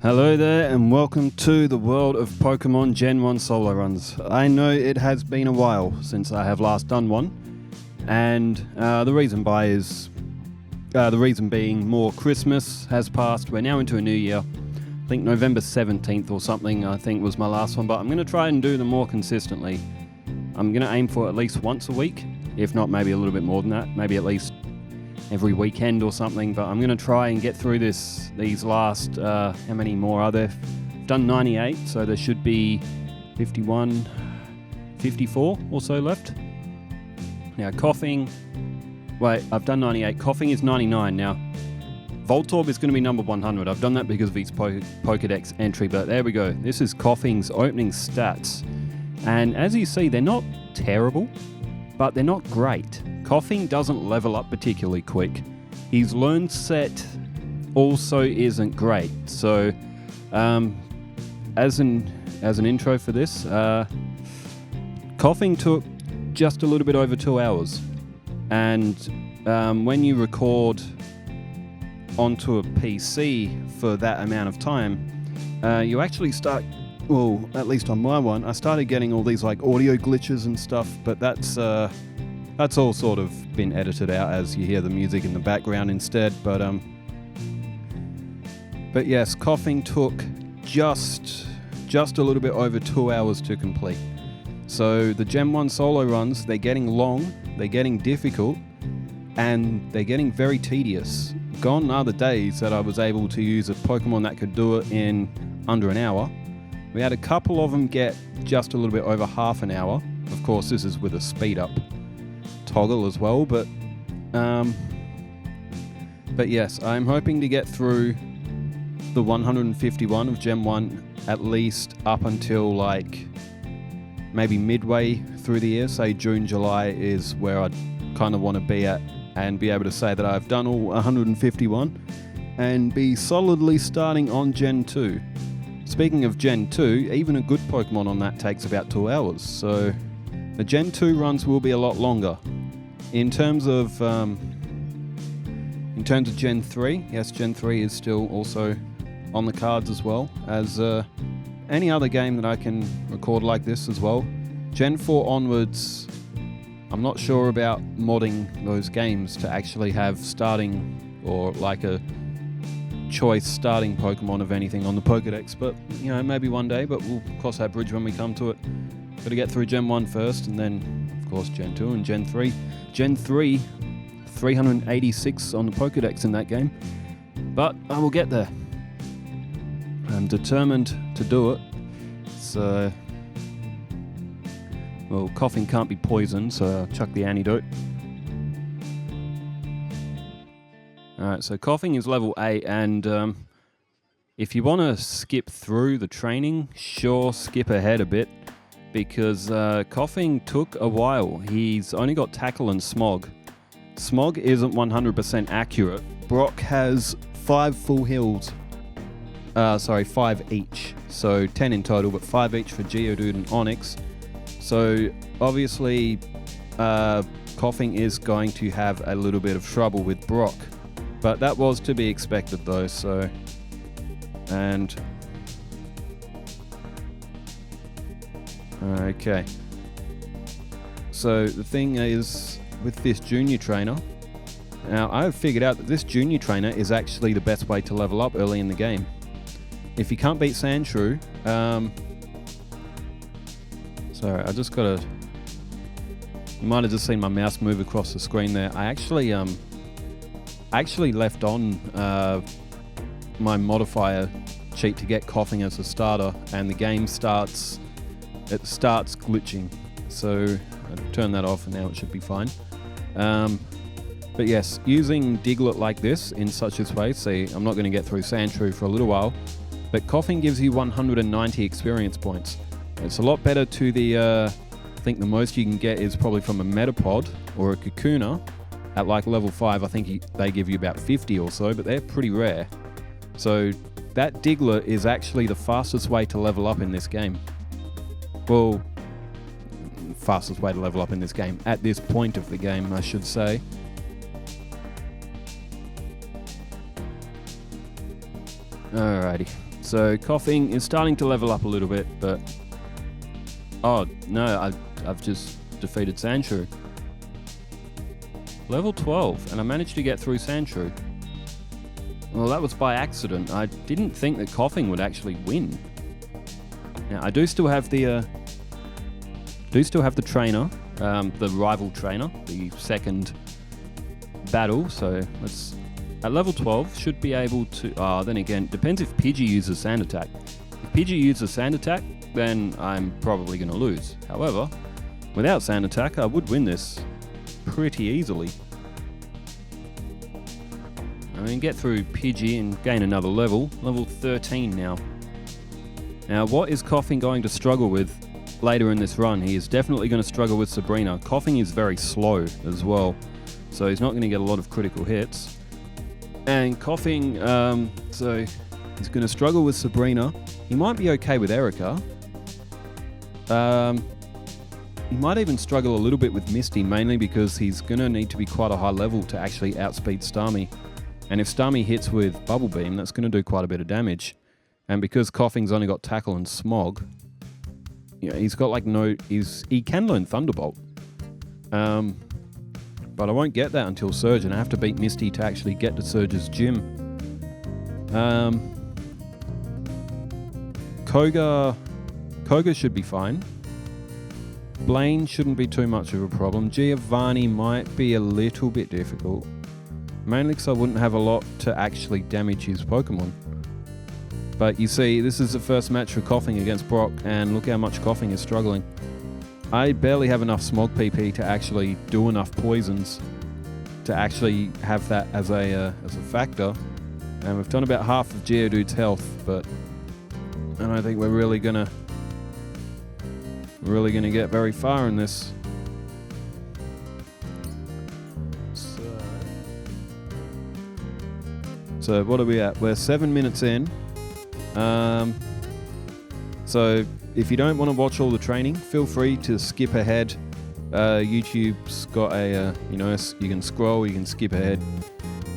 Hello there and welcome to the world of Pokemon Gen 1 solo runs. I know it has been a while since I have last done one, and the reason being more Christmas has passed. We're now into a new year. I think November 17th or something I think was my last one, but I'm going to try and do them more consistently. I'm going to aim for at least once a week, if not maybe a little bit more than that, maybe at least every weekend or something, but I'm going to try and get through these last, how many more are there? I've done 98, so there should be 51, 54 or so left. Now Koffing, I've done 98, Koffing is 99 now. Voltorb is going to be number 100, I've done that because of his Pokedex entry, but there we go. This is Koffing's opening stats, and as you see, they're not terrible, but they're not great. Koffing doesn't level up particularly quick. His learn set also isn't great. So, as an intro for this, Koffing took just a little bit over 2 hours, and when you record onto a PC for that amount of time, you actually start. Well, at least on my one, I started getting all these like audio glitches and stuff, but that's all sort of been edited out as you hear the music in the background instead. But yes, Koffing took just a little bit over 2 hours to complete. So the Gen 1 solo runs, they're getting long, they're getting difficult, and they're getting very tedious. Gone are the days that I was able to use a Pokemon that could do it in under an hour. We had a couple of them get just a little bit over half an hour. Of course, this is with a speed up toggle as well, but yes, I'm hoping to get through the 151 of Gen 1 at least up until like maybe midway through the year, say June, July is where I kind of want to be at, and be able to say that I've done all 151 and be solidly starting on Gen 2. Speaking of Gen 2, even a good Pokemon on that takes about 2 hours, so the Gen 2 runs will be a lot longer. In terms of Gen 3, yes, Gen 3 is still also on the cards as well as any other game that I can record like this as well. Gen 4 onwards, I'm not sure about modding those games to actually have starting or like a choice starting Pokemon of anything on the Pokedex, but you know, maybe one day, but we'll cross that bridge when we come to it. Got to get through Gen 1 first, and then of course Gen 2 and Gen 3. Gen 3, 386 on the Pokedex in that game, but I will get there. I'm determined to do it. So, well, Koffing can't be poisoned, so I'll chuck the antidote. Alright, so Koffing is level 8, and if you want to skip through the training, sure, skip ahead a bit, because Koffing took a while. He's only got Tackle and Smog. Smog isn't 100% accurate. Brock has 5 full heals. 5 each. So 10 in total, but 5 each for Geodude and Onix. So obviously Koffing is going to have a little bit of trouble with Brock. But that was to be expected though, so... And... Okay. So the thing is, with this junior trainer, now I've figured out that this junior trainer is actually the best way to level up early in the game. If you can't beat Sandshrew, sorry, I just gotta... You might have just seen my mouse move across the screen there. I actually left on my modifier cheat to get Koffing as a starter, and the game starts glitching. So I turned that off and now it should be fine. But yes, using Diglett like this in such a way, see, I'm not going to get through Sandshrew for a little while, but Koffing gives you 190 experience points. It's a lot better to the, I think the most you can get is probably from a Metapod or a Kakuna. At like level 5, I think they give you about 50 or so, but they're pretty rare. So that Diglett is actually the fastest way to level up in this game. Well, fastest way to level up in this game, at this point of the game, I should say. Alrighty. So Koffing is starting to level up a little bit, but oh no, I've just defeated Sandshrew. Level 12, and I managed to get through Sandshrew. Well, that was by accident. I didn't think that Koffing would actually win. Now I do still have the trainer, the rival trainer, the second battle. So let's at level 12 should be able to. Then again, depends if Pidgey uses Sand Attack. If Pidgey uses Sand Attack, then I'm probably going to lose. However, without Sand Attack, I would win this pretty easily. I mean, get through Pidgey and gain another level. Level 13 now. Now, what is Koffing going to struggle with later in this run? He is definitely going to struggle with Sabrina. Koffing is very slow as well, so he's not going to get a lot of critical hits. And Koffing, so he's going to struggle with Sabrina. He might be okay with Erica. He might even struggle a little bit with Misty, mainly because he's going to need to be quite a high level to actually outspeed Starmie. And if Starmie hits with Bubble Beam, that's going to do quite a bit of damage. And because Koffing's only got Tackle and Smog, you know, he's got like he can learn Thunderbolt. But I won't get that until Surge, and I have to beat Misty to actually get to Surge's gym. Koga should be fine. Blaine shouldn't be too much of a problem. Giovanni might be a little bit difficult. Mainly because I wouldn't have a lot to actually damage his Pokemon. But you see, this is the first match for Koffing against Brock, and look how much Koffing is struggling. I barely have enough Smog PP to actually do enough poisons to actually have that as a factor. And we've done about half of Geodude's health, but I don't think we're really gonna get very far in this. So what are we at? We're 7 minutes in. So if you don't want to watch all the training, feel free to skip ahead. YouTube's got you can scroll, you can skip ahead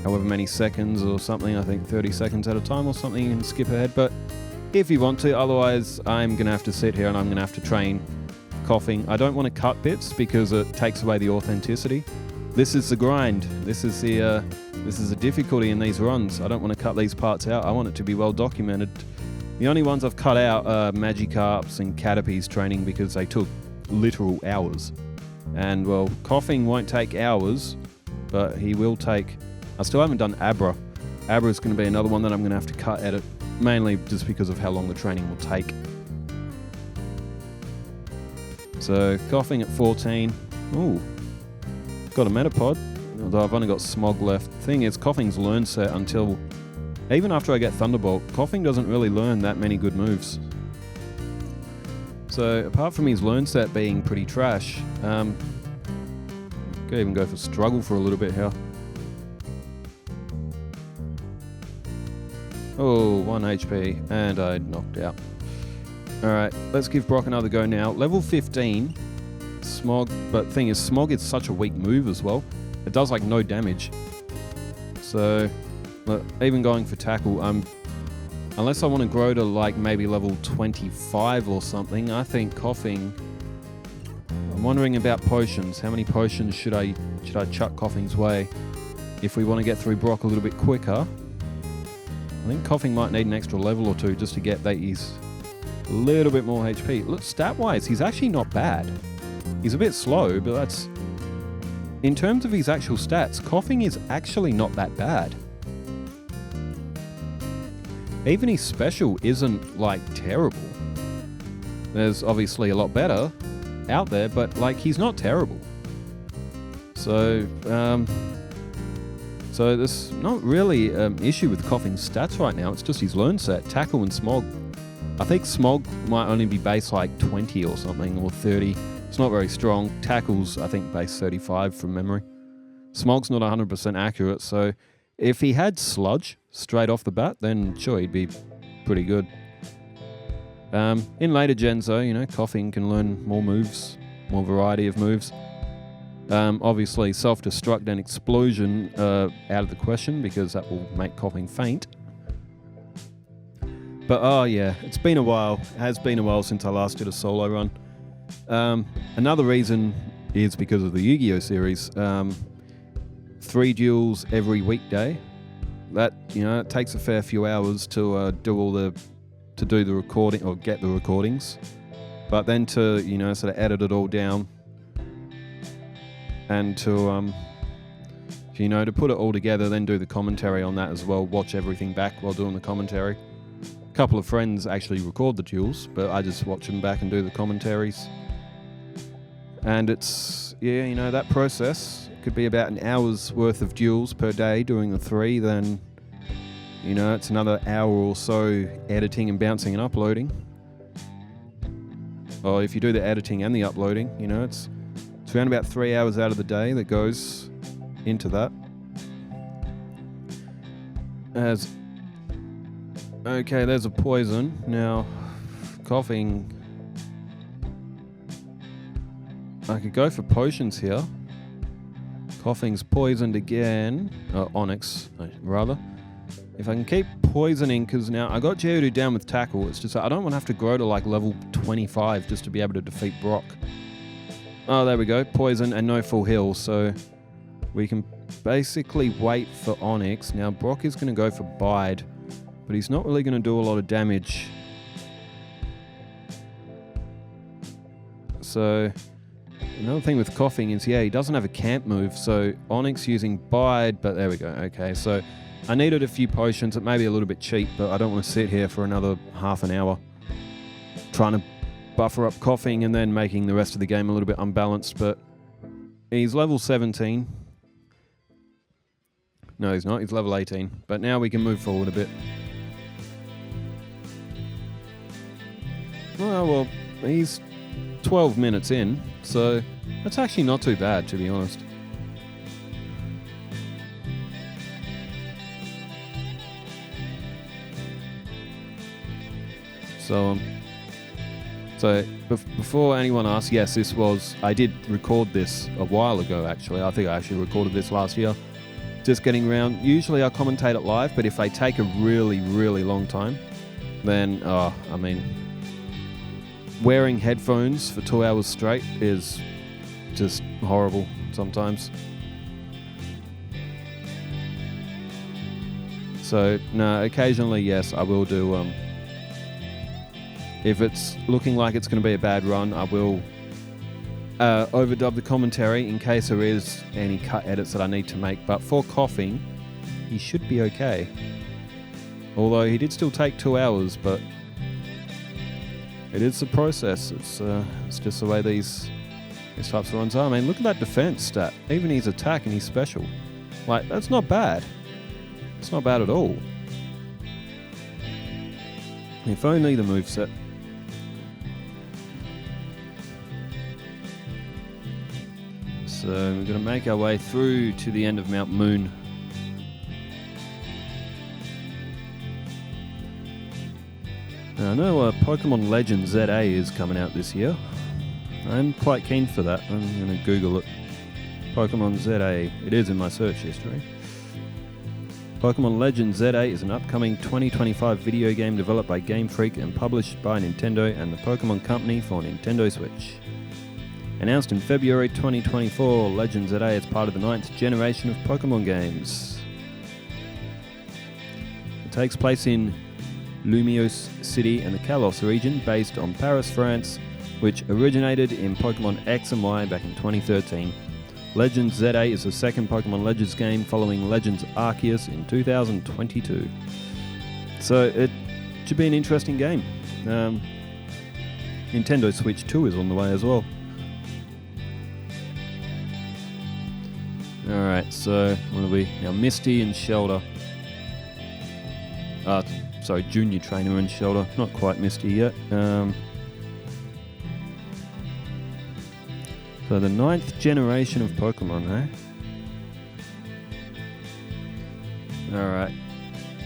however many seconds or something. I think 30 seconds at a time or something, you can skip ahead. But if you want to, otherwise I'm going to have to sit here and I'm going to have to train Koffing. I don't want to cut bits because it takes away the authenticity. This is the grind. This is the difficulty in these runs. I don't want to cut these parts out. I want it to be well documented. The only ones I've cut out are Magikarp's and Caterpie's training because they took literal hours. And well, Koffing won't take hours, but he will take... I still haven't done Abra. Abra's going to be another one that I'm going to have to cut edit, mainly just because of how long the training will take. So, Koffing at 14. Ooh. Got a Metapod, although I've only got Smog left. Thing is, Koffing's learn set until... Even after I get Thunderbolt, Koffing doesn't really learn that many good moves. So, apart from his learn set being pretty trash, could even go for Struggle for a little bit here. Oh, 1 HP, and I knocked out. Alright, let's give Brock another go now. Level 15, Smog, but thing is, Smog is such a weak move as well. It does like no damage. So, even going for Tackle, unless I want to grow to like maybe level 25 or something, I think Koffing... I'm wondering about potions. How many potions should I chuck Koffing's way if we want to get through Brock a little bit quicker? I think Koffing might need an extra level or two just to get that he's a little bit more HP. Look, stat-wise, he's actually not bad. He's a bit slow, but that's... In terms of his actual stats, Koffing is actually not that bad. Even his special isn't, like, terrible. There's obviously a lot better out there, but, like, he's not terrible. So, so there's not really an issue with Koffing's stats right now. It's just his learn set, Tackle and Smog. I think Smog might only be base, like, 20 or something, or 30. It's not very strong. Tackle's, I think, base 35 from memory. Smog's not 100% accurate, so if he had Sludge straight off the bat, then sure, he'd be pretty good. In later gens, though, you know, Koffing can learn more moves, more variety of moves. Obviously, Self-Destruct and Explosion out of the question because that will make Koffing faint. But oh yeah, it's been a while. It has been a while since I last did a solo run. Another reason is because of the Yu-Gi-Oh series. 3 duels every weekday. That, it takes a fair few hours to do the recording or get the recordings. But then to, sort of edit it all down and to put it all together, then do the commentary on that as well, watch everything back while doing the commentary. A couple of friends actually record the duels, but I just watch them back and do the commentaries. And it's, that process could be about an hour's worth of duels per day doing the 3, then, it's another hour or so editing and bouncing and uploading. Or if you do the editing and the uploading, it's around about 3 hours out of the day that goes into that. Okay, there's a poison. Now, Koffing. I could go for potions here. Koffing's poisoned again. Onyx, rather. If I can keep poisoning, because now I got Geodude down with tackle. It's just I don't want to have to grow to like level 25 just to be able to defeat Brock. Oh, there we go. Poison and no full heal, so we can basically wait for Onyx. Now Brock is going to go for Bide, but he's not really going to do a lot of damage. So another thing with Koffing is, he doesn't have a camp move, so Onyx using Bide, but there we go. Okay, so I needed a few potions. It may be a little bit cheap, but I don't want to sit here for another half an hour trying to buffer up Koffing and then making the rest of the game a little bit unbalanced. But he's level 17. No, he's not. He's level 18. But now we can move forward a bit. Well, he's 12 minutes in, so that's actually not too bad, to be honest. So before anyone asks, yes, I did record this a while ago, actually. I think I actually recorded this last year. Just getting around. Usually I commentate it live, but if I take a really, really long time, then, wearing headphones for 2 hours straight is just horrible sometimes. So, no, occasionally, yes, I will do, if it's looking like it's going to be a bad run, I will overdub the commentary in case there is any cut edits that I need to make. But for Koffing, he should be okay. Although he did still take 2 hours, but it is the process. It's just the way these types of runs are. I mean, look at that defense stat. Even his attack and his special. Like, that's not bad. It's not bad at all. If only the moveset. So we're going to make our way through to the end of Mount Moon. Now, I know Pokemon Legends ZA is coming out this year. I'm quite keen for that. I'm going to Google it. Pokemon ZA. It is in my search history. Pokemon Legends ZA is an upcoming 2025 video game developed by Game Freak and published by Nintendo and the Pokemon Company for Nintendo Switch. Announced in February 2024, Legends ZA is part of the 9th generation of Pokemon games. It takes place in Lumiose City and the Kalos region, based on Paris, France, which originated in Pokemon X and Y back in 2013. Legends ZA is the second Pokemon Legends game following Legends Arceus in 2022. So it should be an interesting game. Nintendo Switch 2 is on the way as well. Alright, so what are we? Now Misty and Shelter. Junior Trainer and Shelter. Not quite Misty yet. So the 9th generation of Pokemon, eh? Alright.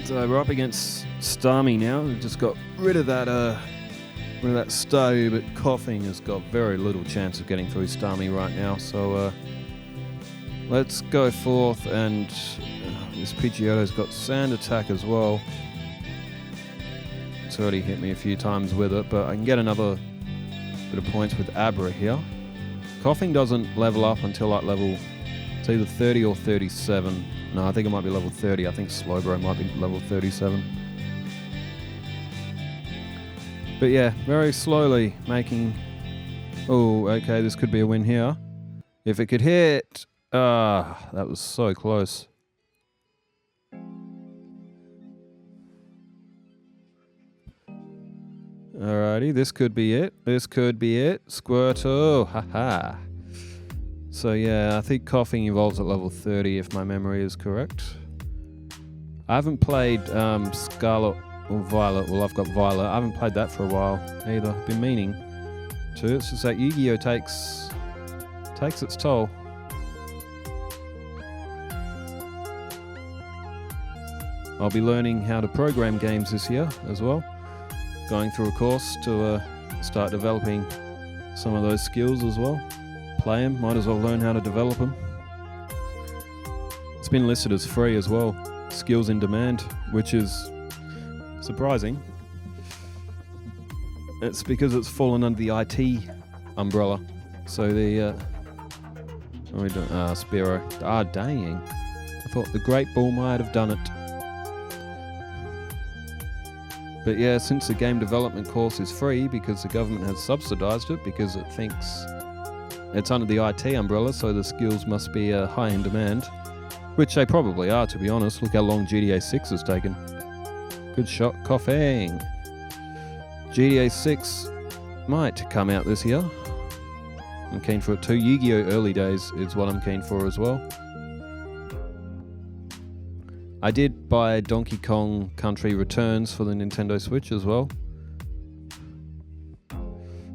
So we're up against Starmie now. We've just got rid of that Staryu, but Koffing has got very little chance of getting through Starmie right now. So let's go forth, and this Pidgeotto's got Sand Attack as well. It's already hit me a few times with it, but I can get another bit of points with Abra here. Koffing doesn't level up until like level, it's either 30 or 37. No, I think it might be level 30. I think Slowbro might be level 37. But yeah, very slowly making... Oh, okay, this could be a win here. If it could hit... that was so close. Alrighty, this could be it. This could be it. Squirtle, haha. So yeah, I think Koffing evolves at level 30 if my memory is correct. I haven't played Scarlet or Violet. Well, I've got Violet. I haven't played that for a while either. I've been meaning to. It's just that Yu-Gi-Oh takes its toll. I'll be learning how to program games this year as well. Going through a course to start developing some of those skills as well. Play them, might as well learn how to develop them. It's been listed as free as well. Skills in demand, which is surprising. It's because it's fallen under the IT umbrella. So the Spiro. Ah, dang. I thought the Great Ball might have done it. But yeah, since the game development course is free because the government has subsidised it because it thinks it's under the IT umbrella, so the skills must be high in demand, which they probably are, to be honest. Look how long GTA 6 has taken. Good shot, Koffing. GTA 6 might come out this year. I'm keen for it too. Yu-Gi-Oh! Early Days is what I'm keen for as well. I did buy Donkey Kong Country Returns for the Nintendo Switch as well.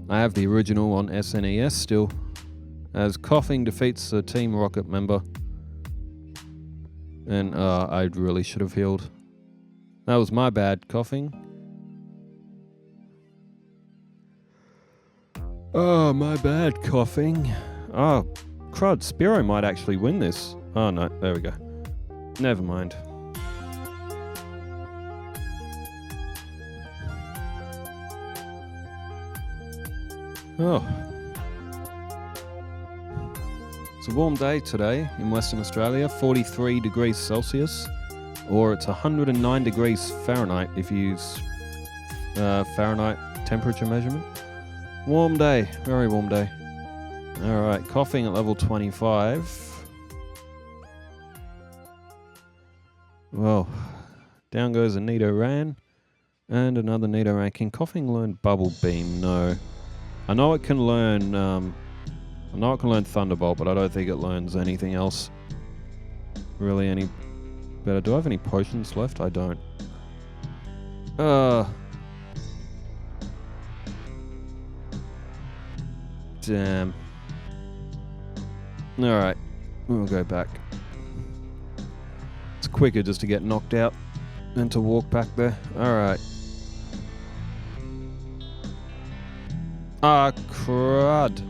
I have the original on SNES still, as Koffing defeats a Team Rocket member. And I really should have healed. That was my bad, Koffing. Oh, my bad, Koffing. Oh, crud, Spiro might actually win this. Oh no, there we go. Never mind. Oh. It's a warm day today in Western Australia, 43 degrees Celsius, or it's 109 degrees Fahrenheit if you use Fahrenheit temperature measurement. Warm day, very warm day. Alright, Koffing at level 25. Well, down goes a Nidoran and another Nidoran. Can Koffing learn Bubble Beam? No. I know it can learn Thunderbolt, but I don't think it learns anything else really any better. Do I have any potions left? I don't. Damn. Alright, we'll go back. It's quicker just to get knocked out than to walk back there. Alright. Ah, crud.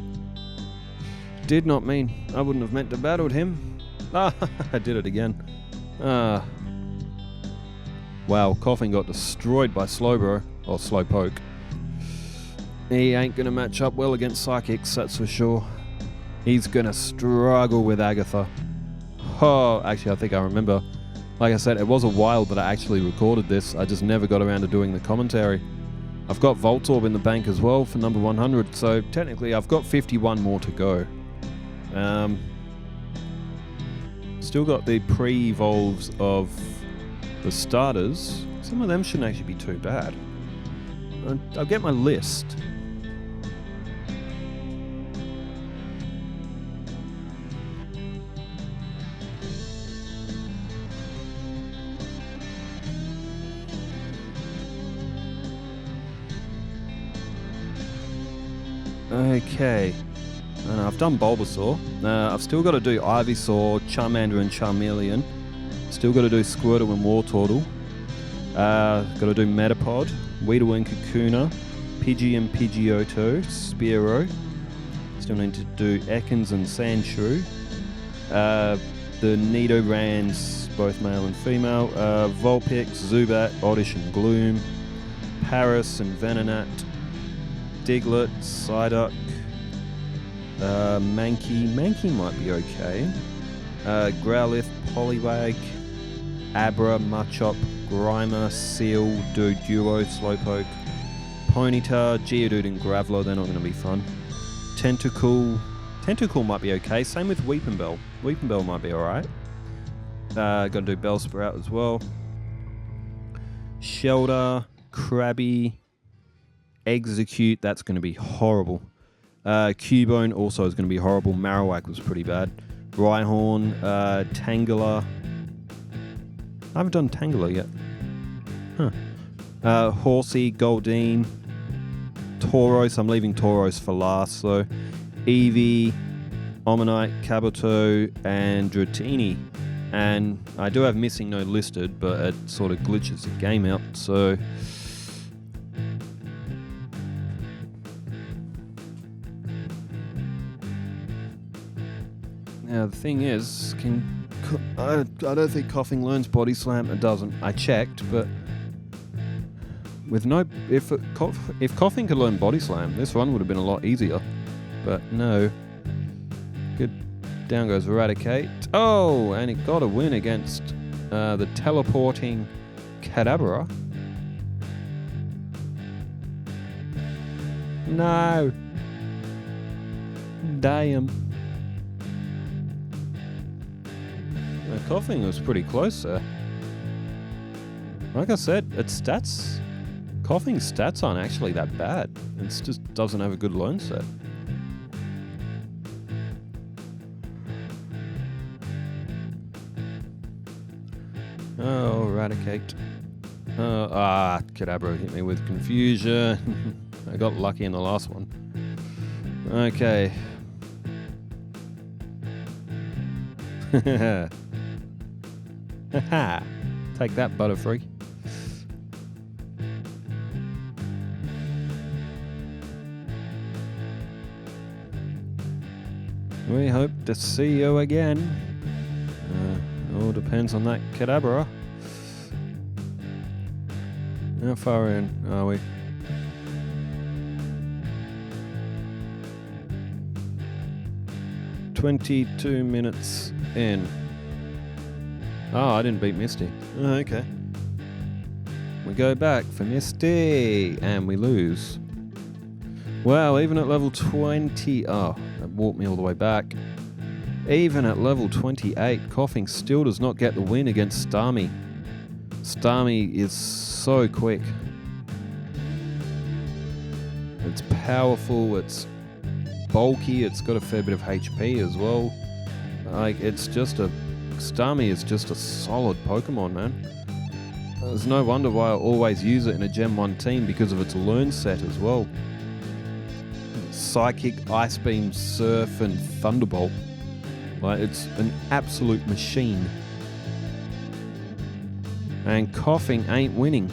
Did not mean. I wouldn't have meant to battle him. Ah, I did it again. Wow, Koffing got destroyed by Slowbro, or Slowpoke. He ain't gonna match up well against Psychics, that's for sure. He's gonna struggle with Agatha. Oh, actually, I think I remember. Like I said, it was a while that I actually recorded this. I just never got around to doing the commentary. I've got Voltorb in the bank as well for number 100, so technically I've got 51 more to go. Still got the pre-evolves of the starters. Some of them shouldn't actually be too bad. I'll get my list. Okay, I've done Bulbasaur. I've still got to do Ivysaur, Charmander and Charmeleon. Still got to do Squirtle and Wartortle. Got to do Metapod, Weedle and Kakuna, Pidgey and Pidgeotto, Spearow. Still need to do Ekans and Sandshrew. The Nidorans, both male and female. Vulpix, Zubat, Oddish and Gloom. Paris and Venonat, Diglett, Psyduck, Mankey might be okay, Growlithe, Poliwag, Abra, Machop, Grimer, Seal, Doduo, Slowpoke, Ponyta, Geodude and Graveler, they're not going to be fun. Tentacool might be okay, same with Weepinbell. Weepinbell might be alright. Got to do Bellsprout as well. Shelter, Krabby, Execute, that's going to be horrible. Cubone also is going to be horrible. Marowak was pretty bad. Rhyhorn, Tangela. I haven't done Tangela yet. Horsey, Goldeen, Tauros. I'm leaving Tauros for last. So Eevee, Omanyte, Kabuto, and Dratini. And I do have Missing No listed, but it sort of glitches the game out. So now the thing is, I don't think Koffing learns Body Slam. It doesn't. I checked, but with no, if Koffing could learn Body Slam, this run would have been a lot easier. But no. Good. Down goes Eradicate. Oh, and it got a win against the teleporting Kadabra. No. Damn. Koffing was pretty close there. Like I said, its stats, Koffing's stats aren't actually that bad. It just doesn't have a good learn set. Oh, Eradicate. Kadabra hit me with confusion. I got lucky in the last one. Okay. Haha. Take that, Butterfree. We hope to see you again. All depends on that Kadabra. How far in are we? "22 minutes in." Oh, I didn't beat Misty. Oh, okay. We go back for Misty, and we lose. Wow, even at level 20... Oh, that walked me all the way back. Even at level 28, Koffing still does not get the win against Starmie. Starmie is so quick. It's powerful, it's bulky, it's got a fair bit of HP as well. Like, it's just a... Starmie is just a solid Pokemon, man. There's no wonder why I always use it in a Gen 1 team, because of its learn set as well. Psychic, Ice Beam, Surf, and Thunderbolt. Like, it's an absolute machine. And Koffing ain't winning.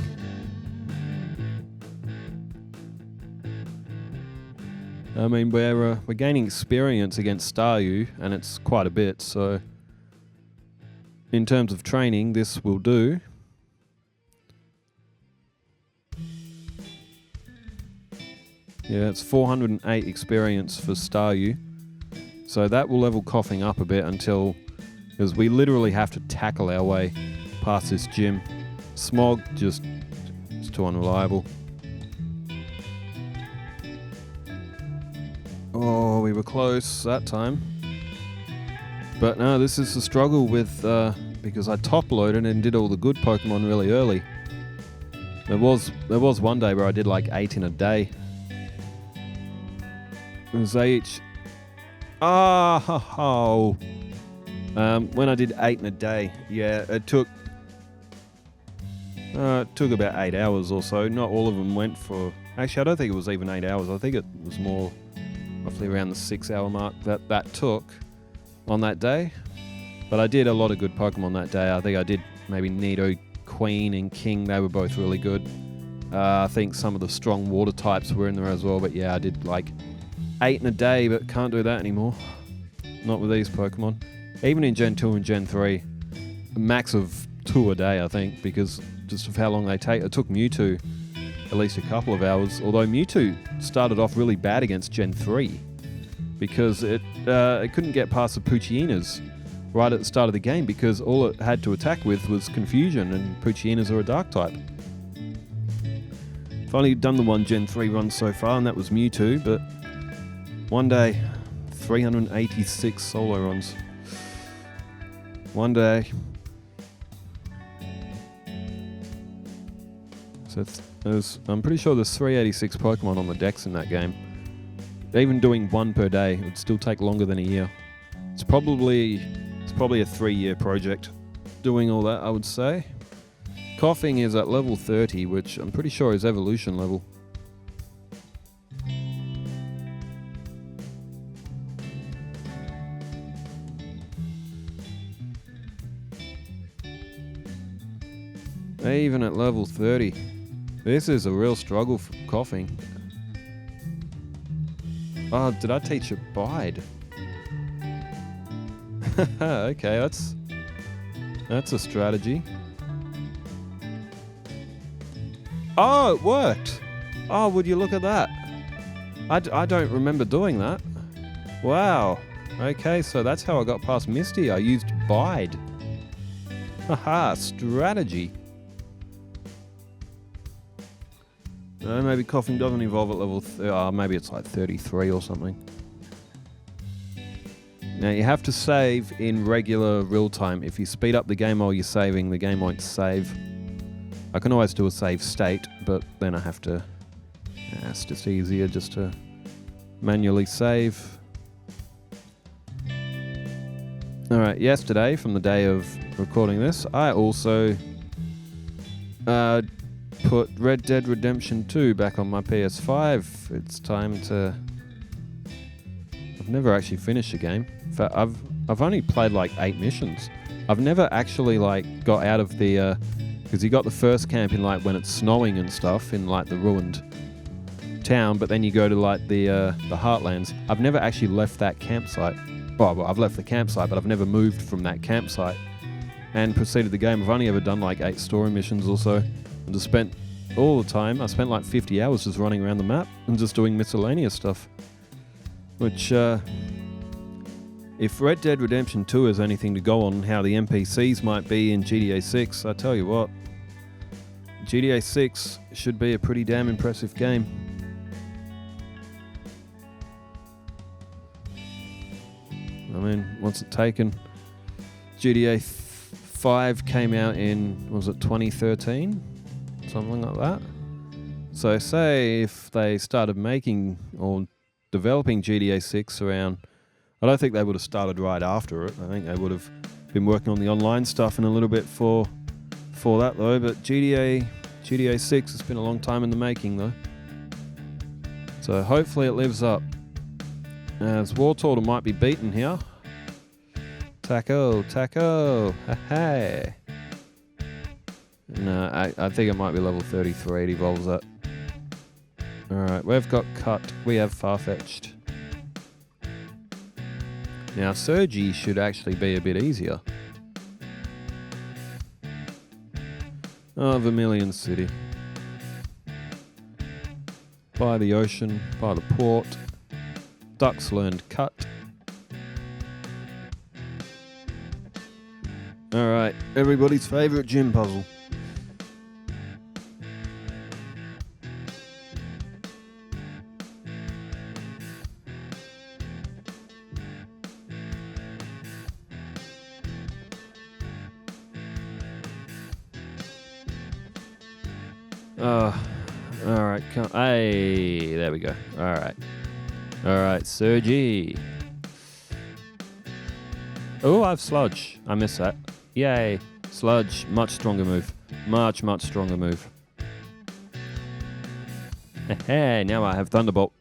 I mean, we're gaining experience against Staryu, and it's quite a bit, so... In terms of training, this will do. Yeah, it's 408 experience for Staryu. So that will level Koffing up a bit until... Because we literally have to tackle our way past this gym. Smog, it's too unreliable. Oh, we were close that time. But no, this is the struggle with... because I top-loaded and did all the good Pokemon really early. There was one day where I did like 8 in a day. When I did 8 in a day, yeah, it took about 8 hours or so. Not all of them went for... Actually, I don't think it was even 8 hours. I think it was more roughly around the 6-hour mark that took on that day. But I did a lot of good Pokemon that day. I think I did maybe Nido, Queen, and King. They were both really good. I think some of the strong water types were in there as well. But yeah, I did like 8 in a day, but can't do that anymore. Not with these Pokemon. Even in Gen 2 and Gen 3, a max of 2 a day, I think, because just of how long they take. It took Mewtwo at least a couple of hours. Although Mewtwo started off really bad against Gen 3 because it couldn't get past the Poochyenas right at the start of the game because all it had to attack with was Confusion, and Poochyenas are a Dark type. I've only done the one Gen 3 run so far, and that was Mewtwo, but one day, 386 solo runs. One day. So I'm pretty sure there's 386 Pokemon on the decks in that game. Even doing one per day would still take longer than a year. It's probably a 3-year project doing all that, I would say. Koffing is at level 30, which I'm pretty sure is evolution level. Even at level 30. This is a real struggle for Koffing. Oh, did I teach it Bide? Okay, that's a strategy. Oh, it worked! Oh, would you look at that? I don't remember doing that. Wow. Okay, so that's how I got past Misty. I used Bide. Haha, strategy. No, maybe Koffing doesn't evolve at level... maybe it's like 33 or something. Now, you have to save in regular real time. If you speed up the game while you're saving, the game won't save. I can always do a save state, but then I have to... it's just easier just to manually save. Alright, yesterday, from the day of recording this, I also... put Red Dead Redemption 2 back on my PS5. It's time to... I've never actually finished a game. In fact, I've only played like 8 missions. I've never actually like got out of the... because you got the first camp in like when it's snowing and stuff in like the ruined town, but then you go to like the Heartlands. I've never actually left that campsite. Well, I've left the campsite, but I've never moved from that campsite and proceeded the game. I've only ever done like 8 story missions or so. And just spent all the time, I spent like 50 hours just running around the map and just doing miscellaneous stuff. Which, if Red Dead Redemption 2 is anything to go on how the NPCs might be in GTA 6, I tell you what, GTA 6 should be a pretty damn impressive game. I mean, what's it taken? GTA 5 came out in, was it 2013? Something like that. So say if they started making or developing GTA 6 around, I don't think they would have started right after it. I think they would have been working on the online stuff in a little bit for that though. But GTA 6 has been a long time in the making though. So hopefully it lives up. As Wartortle might be beaten here. Taco, hey. No, I think it might be level 33 it evolves at. Alright, we've got Cut. We have Farfetch'd. Now, Surgy should actually be a bit easier. Oh, Vermilion City. By the ocean, by the port. Ducks learned Cut. Alright, everybody's favourite gym puzzle. Alright, hey, there we go. Alright, Surgy. Oh, I have Sludge. I missed that. Yay. Sludge, much stronger move. Much stronger move. Hey, now I have Thunderbolt.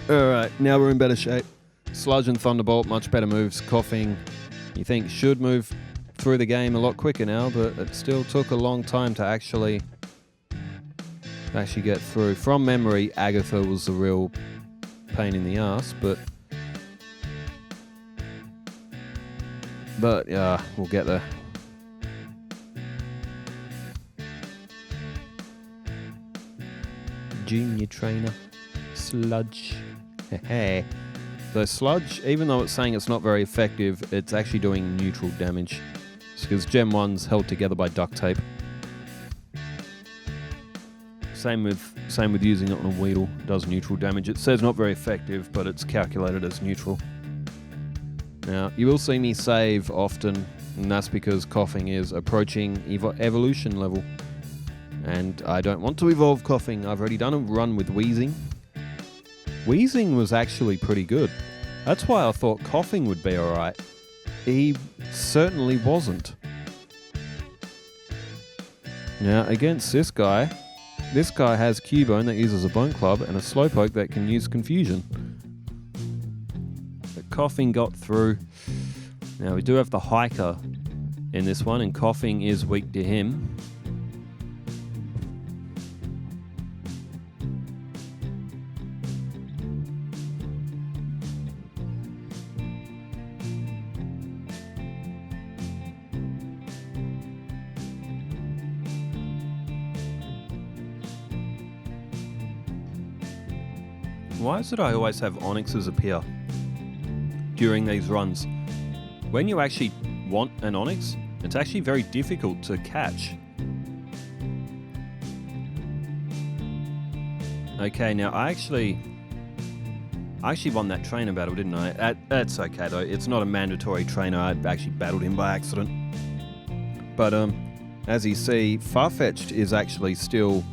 Alright, now we're in better shape. Sludge and Thunderbolt, much better moves. Koffing, you think should move through the game a lot quicker now, but it still took a long time to actually get through. From memory, Agatha was a real pain in the ass, but yeah, we'll get there. junior trainer. Sludge. So Sludge, even though it's saying it's not very effective, it's actually doing neutral damage. It's because Gem 1's held together by duct tape. Same with using it on a Weedle, does neutral damage. It says not very effective, but it's calculated as neutral. Now, you will see me save often, and that's because Koffing is approaching evolution level. And I don't want to evolve Koffing. I've already done a run with Wheezing. Wheezing was actually pretty good. That's why I thought Koffing would be alright. He certainly wasn't. Now, against this guy has Cubone that uses a Bone Club and a Slowpoke that can use Confusion. But Koffing got through. Now, we do have the Hiker in this one, and Koffing is weak to him. Why is it I always have Onyxes appear during these runs? When you actually want an Onyx, it's actually very difficult to catch. Okay, now I actually won that trainer battle, didn't I? That's okay though, it's not a mandatory trainer, I actually battled him by accident. But as you see, Farfetch'd is actually still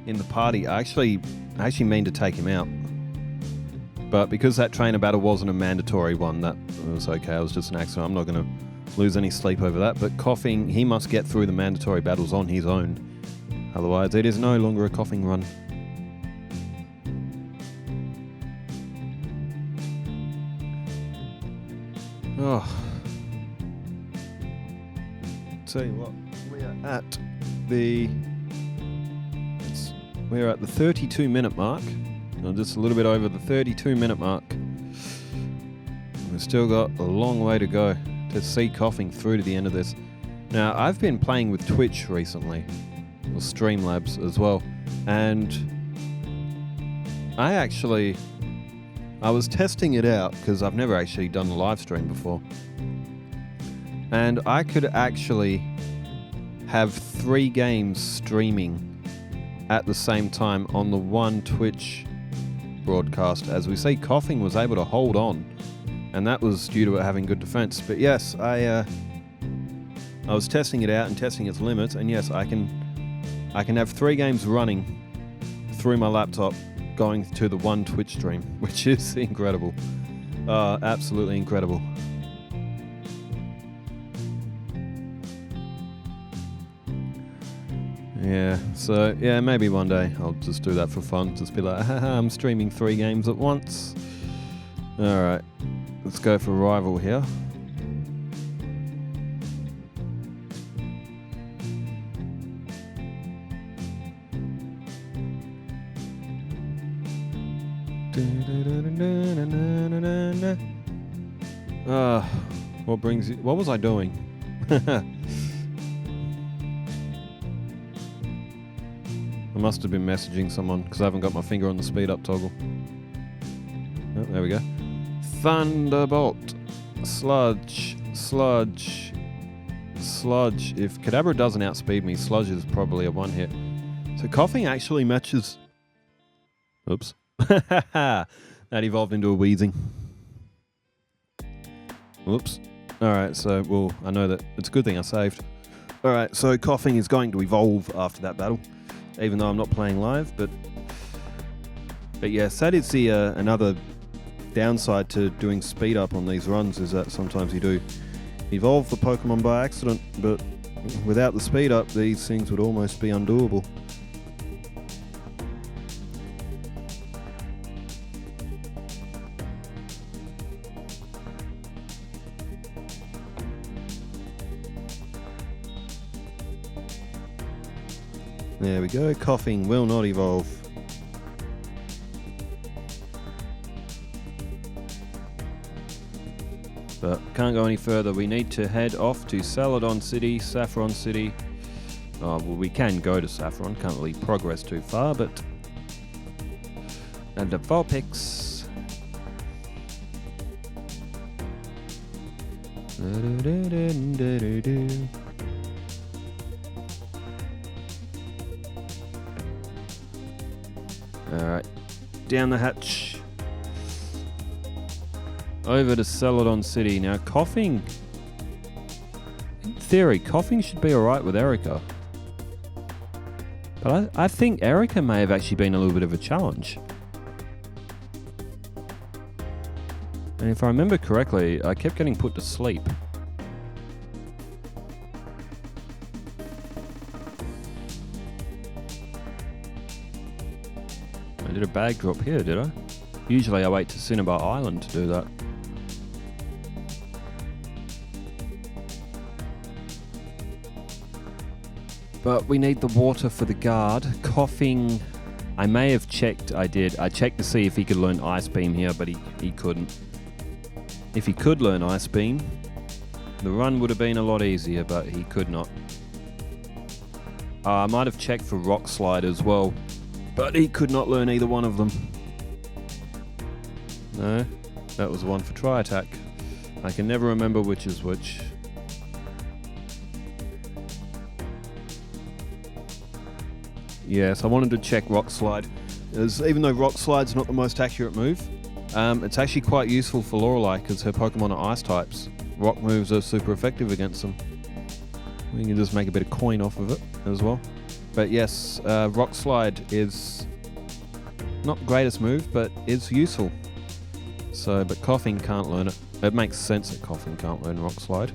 in the party. I actually mean to take him out. But because that trainer battle wasn't a mandatory one, that was okay. It was just an accident. I'm not going to lose any sleep over that. But Koffing, he must get through the mandatory battles on his own. Otherwise, it is no longer a Koffing run. Oh. Tell you what, we're at the 32-minute mark. Just a little bit over the 32-minute mark. We've still got a long way to go to see Koffing through to the end of this. Now, I've been playing with Twitch recently, or Streamlabs as well, and I was testing it out because I've never actually done a live stream before. And I could actually have 3 games streaming at the same time on the one Twitch broadcast. As we see, Koffing was able to hold on, and that was due to it having good defense. But yes, I was testing it out and testing its limits, and yes, I can have 3 games running through my laptop going to the one Twitch stream, which is incredible. Absolutely incredible. Yeah, so yeah, maybe one day I'll just do that for fun. Just be like, haha, I'm streaming 3 games at once. Alright, let's go for Rival here. What was I doing? I must have been messaging someone because I haven't got my finger on the speed up toggle. Oh, there we go. Thunderbolt. Sludge. Sludge. Sludge. If Kadabra doesn't outspeed me, Sludge is probably a one hit. So Koffing actually matches... Oops. That evolved into a Wheezing. Whoops. Alright, so, well, I know that it's a good thing I saved. Alright, so Koffing is going to evolve after that battle, even though I'm not playing live, but yes, that is the another downside to doing speed up on these runs, is that sometimes you do evolve the Pokemon by accident, but without the speed up, these things would almost be undoable. There we go, Koffing will not evolve. But can't go any further, we need to head off to Celadon City, Saffron City. Well, we can go to Saffron, can't really progress too far, but And the Vulpix. Alright, down the hatch. Over to Celadon City. Now, Koffing. In theory, Koffing should be alright with Erica. But I think Erica may have actually been a little bit of a challenge. And if I remember correctly, I kept getting put to sleep. I did a bag drop here, did I? Usually I wait to Cinnabar Island to do that. But we need the water for the guard. Koffing, I may have checked, I did. I checked to see if he could learn Ice Beam here, but he couldn't. If he could learn Ice Beam, the run would have been a lot easier, but he could not. I might have checked for Rock Slide as well, but he could not learn either one of them. No, that was one for Tri Attack. I can never remember which is which. Yes, I wanted to check Rock Slide, as even though Rock Slide's not the most accurate move, it's actually quite useful for Lorelei because her Pokemon are Ice types. Rock moves are super effective against them. We can just make a bit of coin off of it as well. But yes, Rock Slide is not the greatest move, but it's useful. So, but Koffing can't learn it. It makes sense that Koffing can't learn Rock Slide.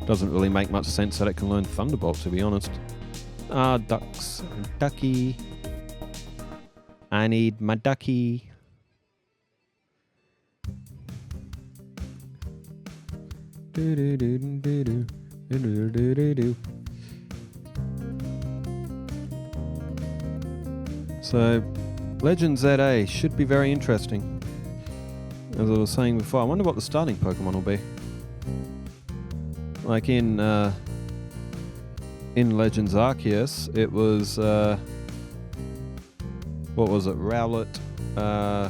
Doesn't really make much sense that it can learn Thunderbolt, to be honest. Ducks. Ducky. I need my ducky. So, Legend ZA should be very interesting. As I was saying before, I wonder what the starting Pokemon will be. Like in Legends Arceus, it was what was it? Rowlet. I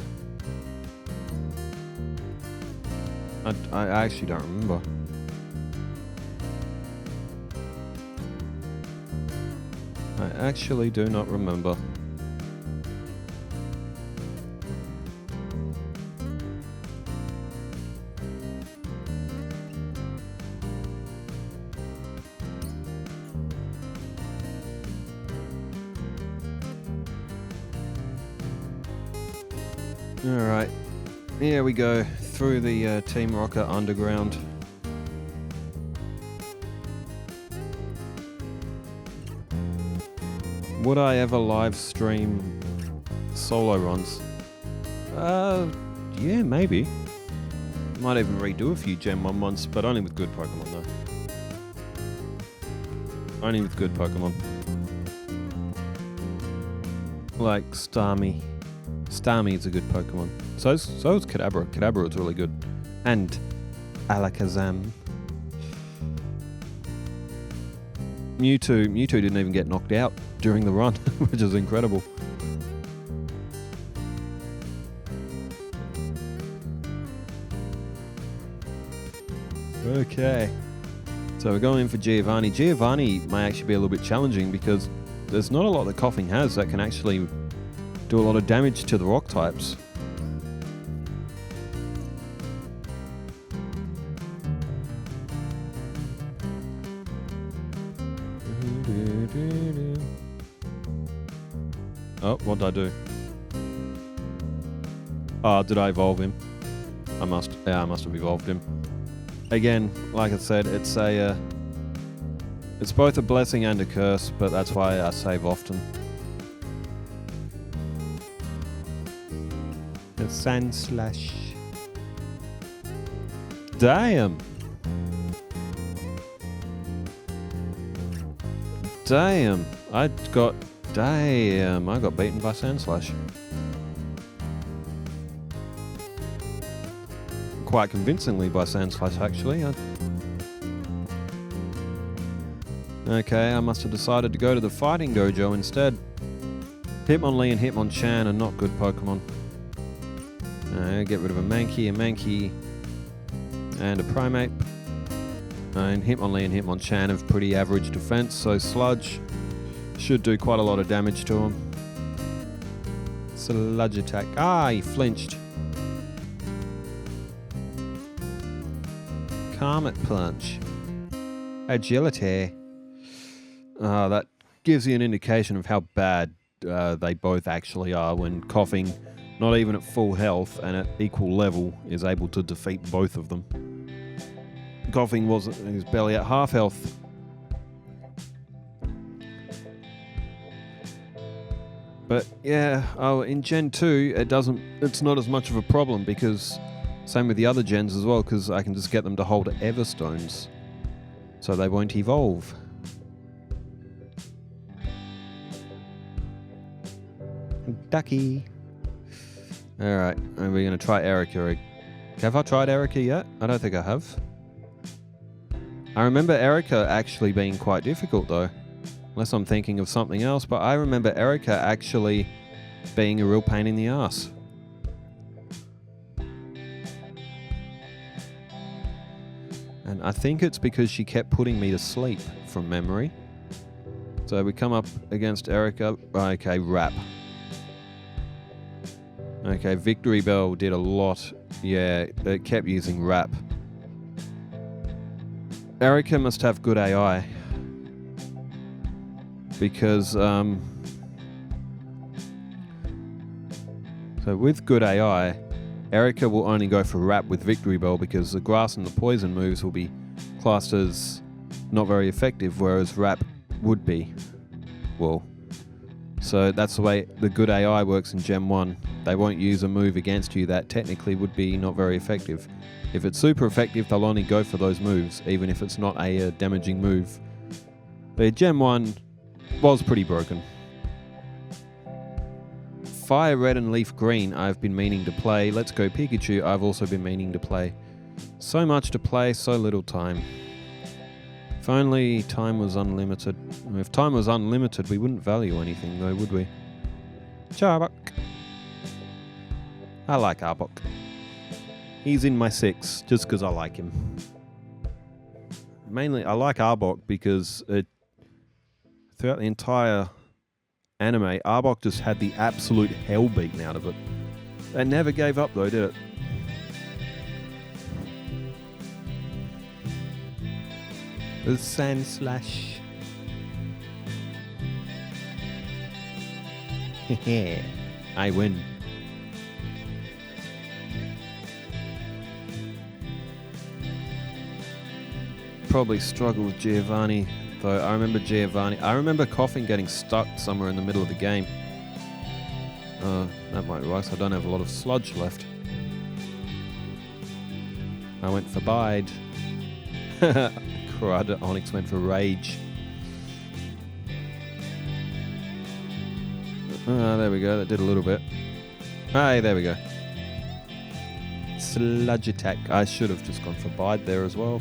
actually don't remember. I actually do not remember. Alright, here we go, through the Team Rocket underground. Would I ever live stream solo runs? Yeah, maybe. Might even redo a few Gen 1 ones, but only with good Pokemon though. Only with good Pokemon. Like Starmie. Starmie is a good Pokemon. So is Kadabra. Kadabra is really good. And Alakazam. Mewtwo didn't even get knocked out during the run, which is incredible. Okay. So we're going in for Giovanni. Giovanni may actually be a little bit challenging because there's not a lot that Koffing has that can actually do a lot of damage to the rock types. Oh, what did I do? Oh, did I evolve him? I must have evolved him. Again, like I said, it's both a blessing and a curse, but that's why I save often. The Sand Slash. Damn! Damn! I got beaten by Sand Slash. Quite convincingly by Sand Slash, actually. Okay, I must have decided to go to the fighting dojo instead. Hitmonlee and Hitmonchan are not good Pokemon. Get rid of a Mankey, and a Primeape. And Hitmonlee and Hitmonchan have pretty average defense, so Sludge should do quite a lot of damage to him. Sludge attack. He flinched. Comet Punch. Agility. That gives you an indication of how bad they both actually are when Koffing, not even at full health and at equal level, is able to defeat both of them. Koffing was barely at half health. But yeah, in Gen 2, it's not as much of a problem because same with the other gens as well, because I can just get them to hold Everstones, so they won't evolve. Ducky. Alright, and we're going to try Erica. Have I tried Erica yet? I don't think I have. I remember Erica actually being quite difficult though. Unless I'm thinking of something else, but I remember Erica actually being a real pain in the ass. And I think it's because she kept putting me to sleep from memory. So we come up against Erica. Okay, Rap. Okay, Victory Bell did a lot. Yeah, it kept using Rap. Erica must have good AI. Because, so with good AI, Erica will only go for Rap with Victory Bell because the Grass and the Poison moves will be classed as not very effective, whereas Rap would be. Well, so that's the way the good AI works in Gen 1. They won't use a move against you that technically would be not very effective. If it's super effective, they'll only go for those moves, even if it's not a damaging move. But Gen 1 was pretty broken. Fire Red and Leaf Green I've been meaning to play. Let's Go Pikachu I've also been meaning to play. So much to play, so little time. If only time was unlimited. If time was unlimited, we wouldn't value anything though, would we? Charbok. I like Arbok. He's in my 6, just because I like him. Mainly, I like Arbok because throughout the entire anime, Arbok just had the absolute hell beaten out of it. They never gave up though, did it? The Sand Slash. Hehe. I win. Probably struggle with Giovanni, though. I remember Koffing getting stuck somewhere in the middle of the game. That might be right, so I don't have a lot of sludge left. I went for Bide. Crud, Onyx went for Rage. There we go, that did a little bit. Hey, there we go. Sludge attack. I should have just gone for Bide there as well.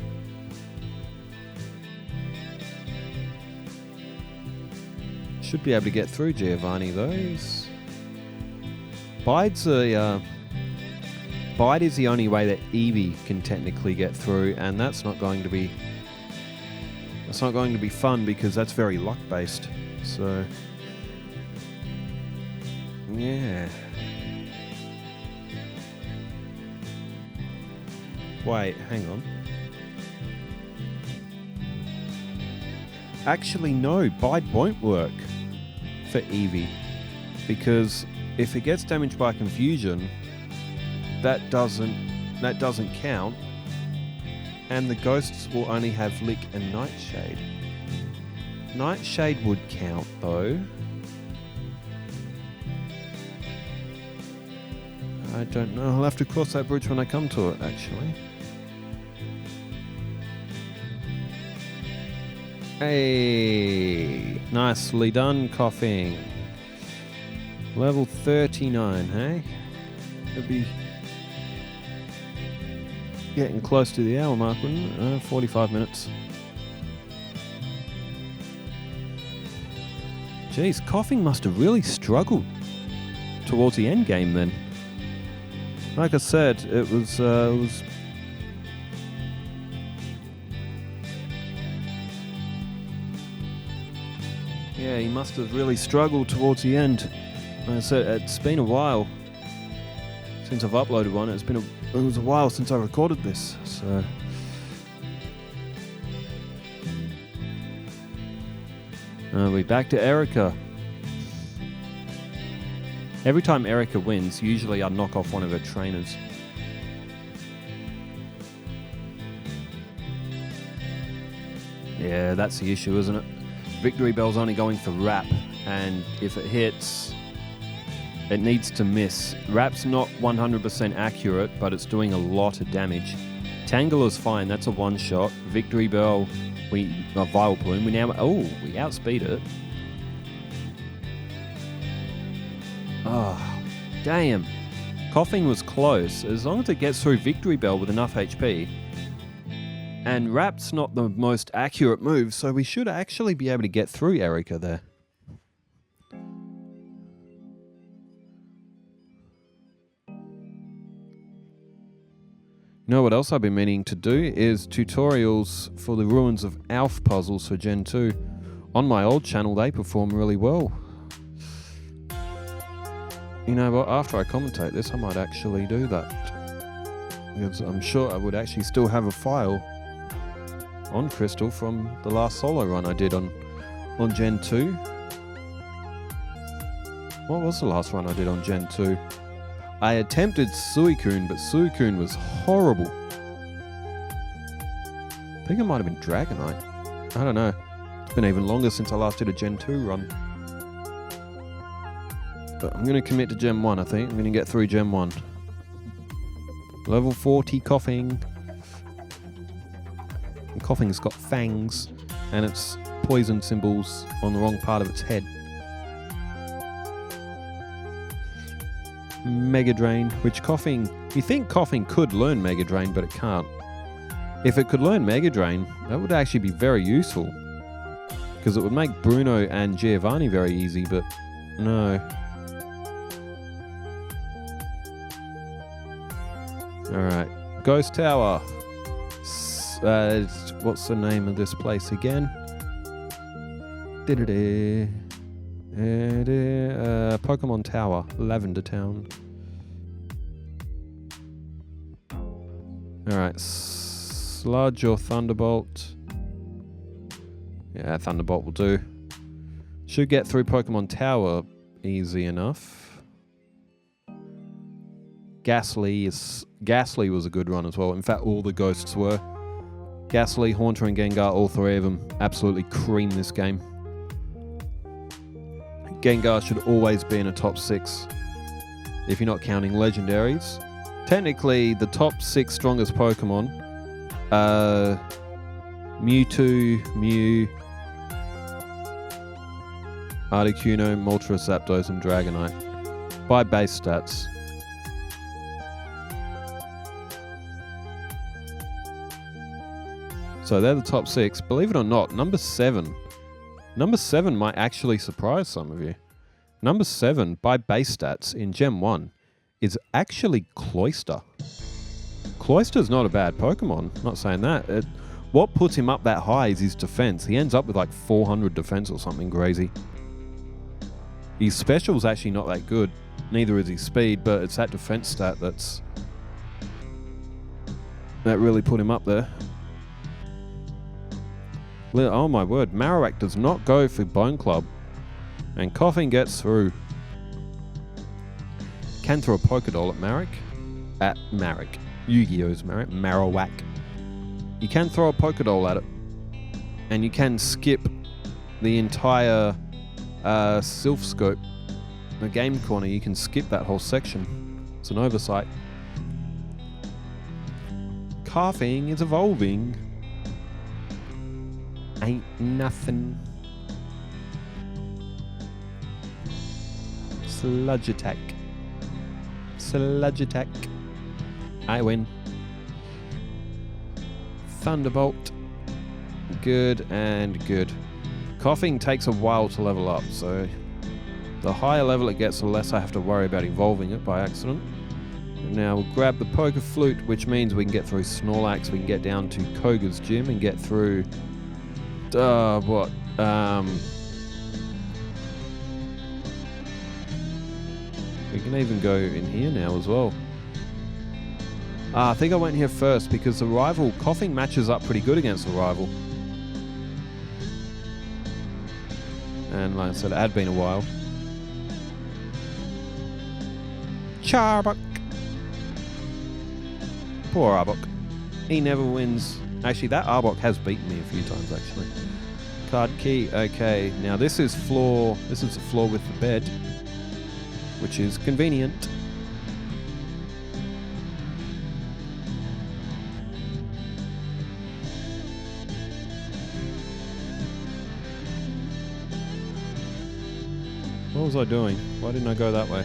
Should be able to get through Giovanni though. Bide is the only way that Eevee can technically get through, and that's not going to be fun because that's very luck based. So yeah. Wait, hang on. Actually no, Bide won't work for Eevee, because if it gets damaged by confusion, that doesn't count, and the ghosts will only have Lick and Nightshade. Nightshade would count though. I don't know, I'll have to cross that bridge when I come to it actually. Hey, nicely done, Koffing. Level 39, hey? It'll be getting close to the hour mark, wouldn't it? 45 minutes. Jeez, Koffing must have really struggled towards the end game then. Like I said, it was yeah, he must have really struggled towards the end. Like I said, it's been a while since I've uploaded one. It was a while since I recorded this, so. We're back to Erica. Every time Erica wins, usually I knock off one of her trainers. Yeah, that's the issue, isn't it? Victory Bell's only going for Wrap, and if it hits, it needs to miss. Wrap's not 100% accurate, but it's doing a lot of damage. Tangela's fine, that's a one-shot. Victory Bell, Vile Plume, we outspeed it. Oh, damn. Koffing was close. As long as it gets through Victory Bell with enough HP. And Wrap's not the most accurate move, so we should actually be able to get through Erica there. You know what else I've been meaning to do is tutorials for the Ruins of Alf puzzles for Gen 2. On my old channel, they perform really well. You know what, after I commentate this, I might actually do that. Because I'm sure I would actually still have a file on Crystal from the last solo run I did on Gen 2. What was the last run I did on Gen 2? I attempted Suicune, but Suicune was horrible. I think it might have been Dragonite. I don't know. It's been even longer since I last did a Gen 2 run. But I'm going to commit to Gen 1, I think. I'm going to get through Gen 1. Level 40 Koffing. And Koffing's got fangs, and its poison symbols on the wrong part of its head. Mega Drain, which Koffing... You think Koffing could learn Mega Drain, but it can't. If it could learn Mega Drain, that would actually be very useful. Because it would make Bruno and Giovanni very easy, but no. Alright, Ghost Tower. What's the name of this place again? Pokemon Tower, Lavender Town. Alright, Sludge or Thunderbolt. Yeah, Thunderbolt will do. Should get through Pokemon Tower easy enough. Ghastly was a good run as well. In fact, all the ghosts were. Ghastly, Haunter and Gengar, all three of them absolutely cream this game. Gengar should always be in a top 6 if you're not counting legendaries. Technically, the top 6 strongest Pokemon are Mewtwo, Mew, Articuno, Moltres, Zapdos, and Dragonite by base stats. So they're the top 6. Believe it or not, number 7 might actually surprise some of you. Number 7, by base stats in Gen 1, is actually Cloyster. Cloyster's not a bad Pokemon, not saying that. What puts him up that high is his defense. He ends up with like 400 defense or something crazy. His special's actually not that good. Neither is his speed, but it's that defense stat that really put him up there. Oh my word, Marowak does not go for Bone Club. And Koffing gets through. Can throw a Pokédoll at Marek. Yu-Gi-Oh's Marowak. You can throw a Pokédoll at it. And you can skip the entire Sylph Scope. The game corner, you can skip that whole section. It's an oversight. Koffing is evolving. Ain't nothing. Sludge attack. Sludge attack. I win. Thunderbolt. Good and good. Koffing takes a while to level up, so the higher level it gets, the less I have to worry about evolving it by accident. And now we'll grab the poker flute, which means we can get through Snorlax, we can get down to Koga's gym and get through... what? We can even go in here now as well. I think I went here first because the rival, Koffing, matches up pretty good against the rival. And like I said, it had been a while. Charbok. Poor Arbok. He never wins. Actually, that Arbok has beaten me a few times, actually. Card key. Okay, now this is floor. This is the floor with the bed, which is convenient. What was I doing? Why didn't I go that way?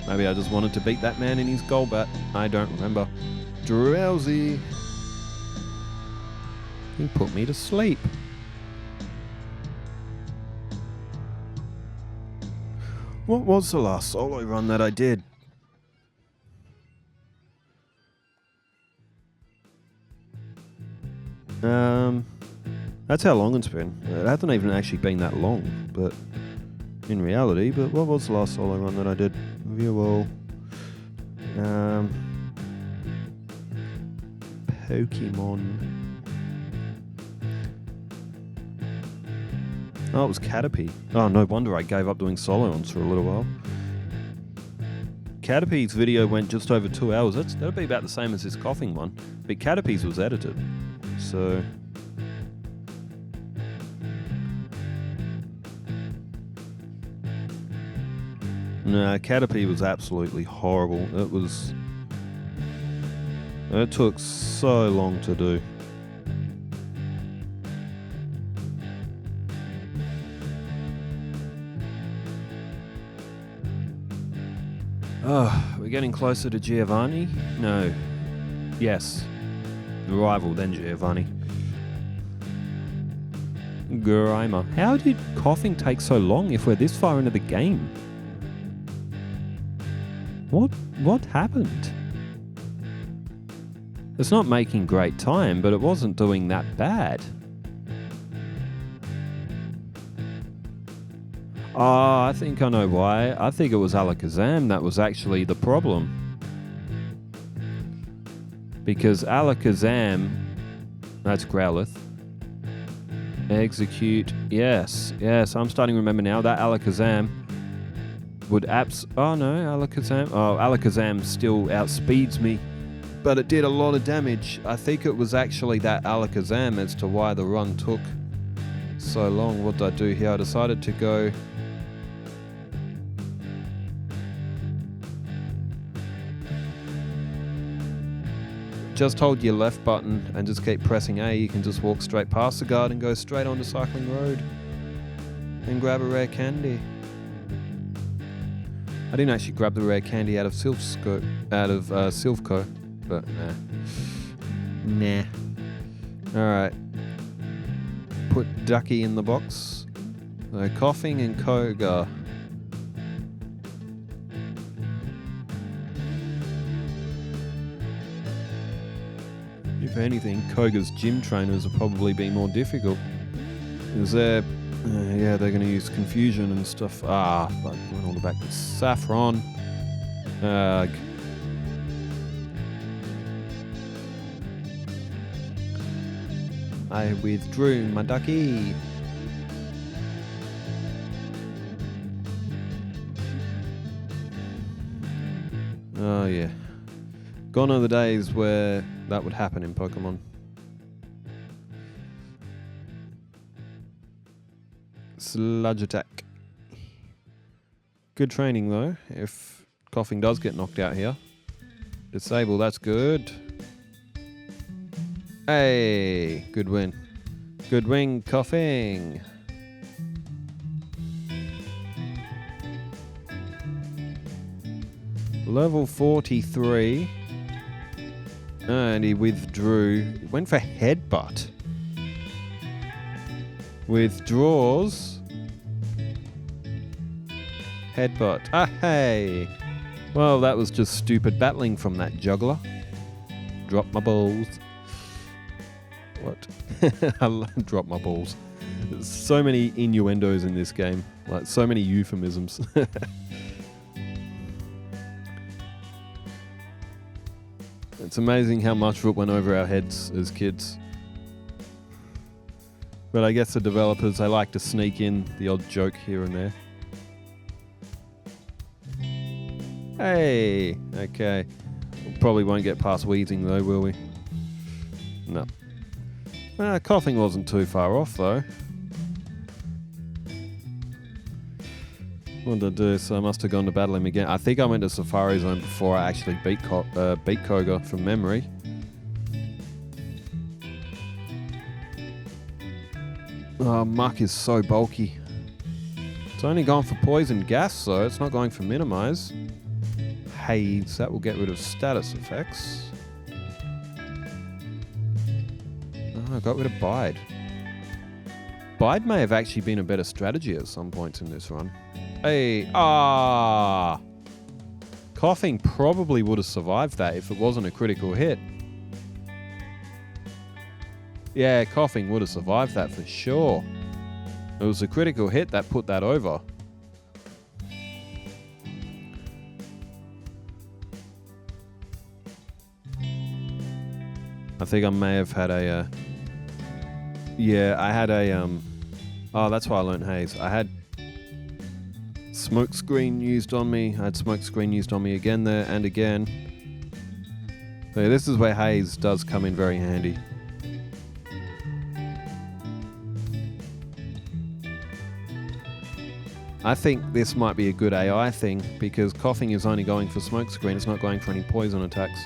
Maybe I just wanted to beat that man in his Golbat. I don't remember. Drowsy. He put me to sleep. What was the last solo run that I did? That's how long it's been. It hasn't even actually been that long, but in reality. But what was the last solo run that I did? Review all. Pokemon. Oh, it was Caterpie. Oh, no wonder I gave up doing solo runs for a little while. Caterpie's video went just over 2 hours. That'll be about the same as this Koffing one. But Caterpie's was edited. So... no, Caterpie was absolutely horrible. It took so long to do. Oh, we're getting closer to Giovanni? No. Yes. The rival, then Giovanni. Grimer. How did Koffing take so long if we're this far into the game? What happened? It's not making great time, but it wasn't doing that bad. Oh, I think I know why. I think it was Alakazam that was actually the problem. Because Alakazam... that's Growlithe. Execute. Yes, I'm starting to remember now. That Alakazam would oh no, Alakazam. Oh, Alakazam still outspeeds me. But it did a lot of damage. I think it was actually that Alakazam as to why the run took so long. What did I do here? I decided to go... just hold your left button and just keep pressing A. You can just walk straight past the guard and go straight onto Cycling Road and grab a rare candy. I didn't actually grab the rare candy out of Silphco, but nah. Alright. Put Ducky in the box. So Koffing and Koga. If anything, Koga's gym trainers will probably be more difficult. Because they're going to use confusion and stuff. I went all the back to Saffron. I withdrew my ducky. Oh yeah. Gone are the days where that would happen in Pokemon. Sludge attack. Good training though, if Koffing does get knocked out here. Disable, that's good. Hey, good win. Good win, Koffing. Level 43. And he withdrew. Went for headbutt. Withdraws. Headbutt. Ah, hey. Well, that was just stupid battling from that juggler. Drop my balls. What? I drop my balls. There's so many innuendos in this game. Like, so many euphemisms. It's amazing how much of it went over our heads as kids. But I guess the developers, they like to sneak in the odd joke here and there. Hey! Okay. Probably won't get past wheezing though, will we? No. Koffing wasn't too far off though. What did I do? So I must have gone to battle him again. I think I went to Safari Zone before I actually beat Koga from memory. Oh, Muck is so bulky. It's only going for poison gas though, it's not going for minimize. Haze, that will get rid of status effects. Oh, I got rid of Bide. Bide may have actually been a better strategy at some points in this run. Hey, Koffing probably would have survived that if it wasn't a critical hit. Yeah, Koffing would have survived that for sure. It was a critical hit that put that over. I think I may have had a... yeah, I had a... oh, that's why I learned Haze. I had smoke screen used on me. I had smoke screen used on me again there and again. So yeah, this is where Haze does come in very handy. I think this might be a good AI thing because Koffing is only going for smoke screen. It's not going for any poison attacks.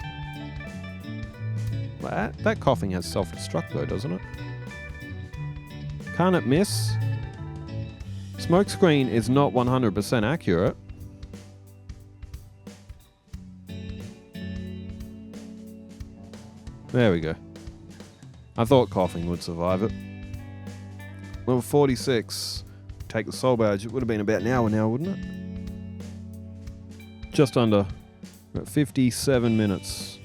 That Koffing has self-destruct though, doesn't it? Can't it miss? Smokescreen is not 100% accurate. There we go. I thought Koffing would survive it. Level 46. Take the soul badge. It would have been about an hour now, wouldn't it? Just under. About 57 minutes.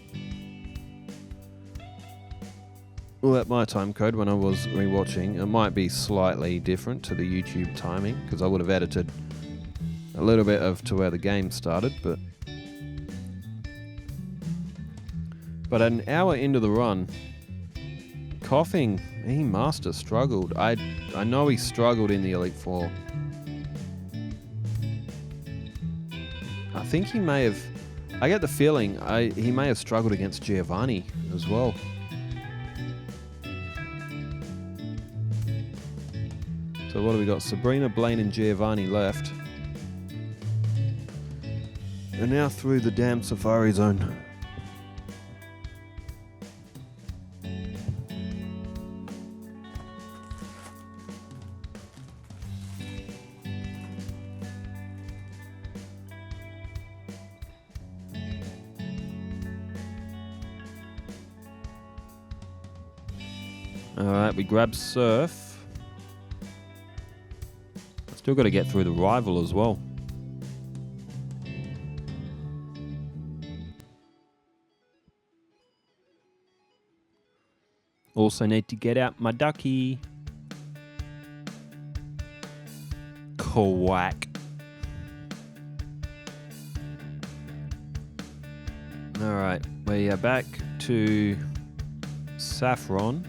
Well, at my time code when I was rewatching, it might be slightly different to the YouTube timing because I would have edited a little bit of to where the game started, but an hour into the run, Koffing, he master struggled. I know he struggled in the Elite Four. I think he may have. I get the feeling he may have struggled against Giovanni as well. So what do we got? Sabrina, Blaine and Giovanni left. And now through the damn Safari Zone. Alright, we grab Surf. Still got to get through the rival as well. Also need to get out my ducky. Quack. Alright, we are back to Saffron.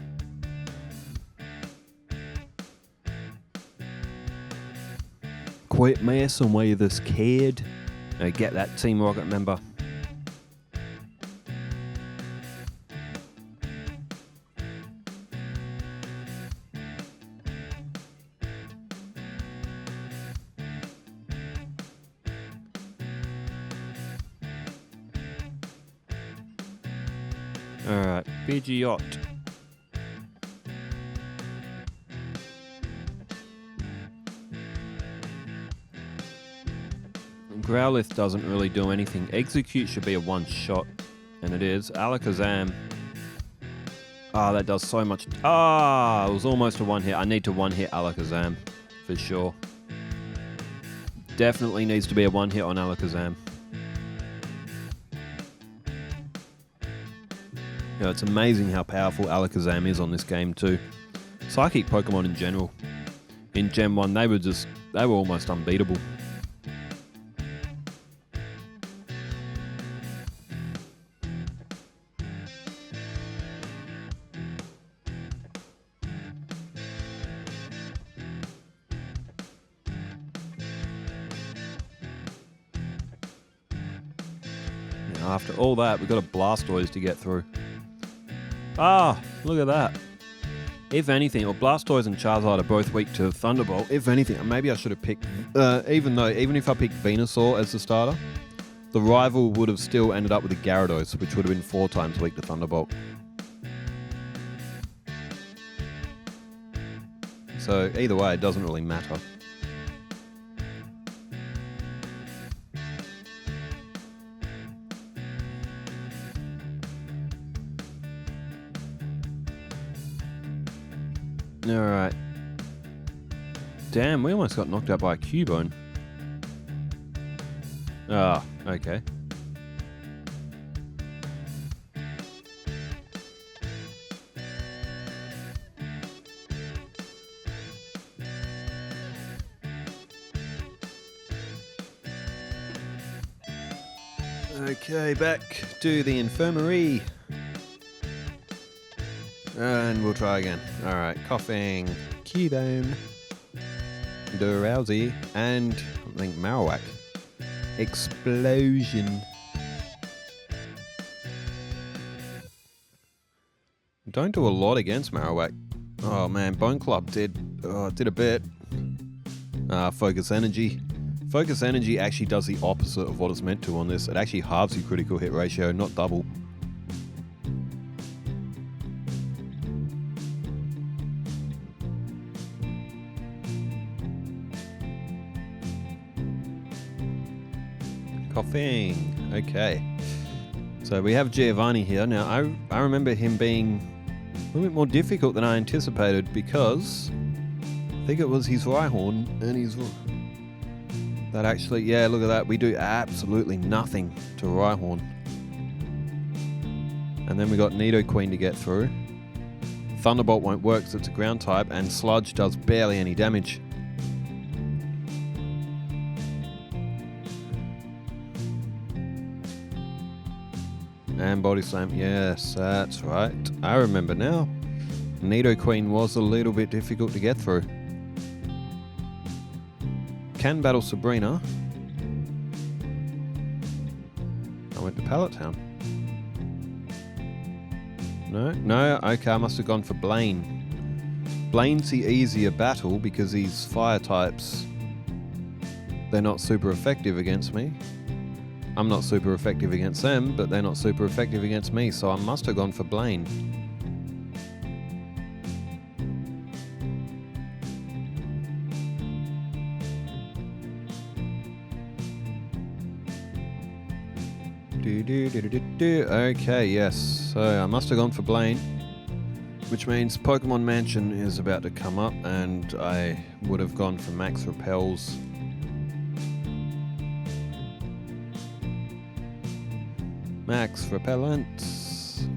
Quit messing with us, kid. Get that Team Rocket member. Alright, Pidgeot. Growlithe doesn't really do anything. Execute should be a one-shot, and it is. Alakazam. Oh, that does so much. Ah, it was almost a one hit. I need to one hit Alakazam for sure. Definitely needs to be a one hit on Alakazam. Yeah, it's amazing how powerful Alakazam is on this game too. Psychic Pokemon in general. In Gen 1, they were almost unbeatable. Now, after all that, we've got a Blastoise to get through. Ah, look at that. If anything, or Blastoise and Charizard are both weak to Thunderbolt. If anything, maybe I should have picked, even if I picked Venusaur as the starter, the rival would have still ended up with a Gyarados, which would have been 4 times weak to Thunderbolt. So either way, it doesn't really matter. Alright. Damn, we almost got knocked out by a Cubone. Ah, okay. Okay, back to the infirmary. And we'll try again. Alright, Koffing, Cubone, Drowsy, and I think Marowak. Explosion. Don't do a lot against Marowak. Oh man, Bone Club did a bit. Focus Energy. Focus Energy actually does the opposite of what it's meant to on this. It actually halves your critical hit ratio, not double. Koffing. Okay. So we have Giovanni here. Now, I remember him being a little bit more difficult than I anticipated because I think it was his Rhyhorn and his... That actually, yeah, look at that. We do absolutely nothing to Rhyhorn. And then we got Nidoqueen to get through. Thunderbolt won't work because it's a ground type, and Sludge does barely any damage. And Body Slam, yes, that's right. I remember now. Nidoqueen was a little bit difficult to get through. Can battle Sabrina. I went to Pallet Town. No, okay, I must have gone for Blaine. Blaine's the easier battle because he's fire types. They're not super effective against me. I'm not super effective against them, but they're not super effective against me, so I must have gone for Blaine. Okay, yes. So I must have gone for Blaine, which means Pokemon Mansion is about to come up, and I would have gone for Max Repels. Max Repellents.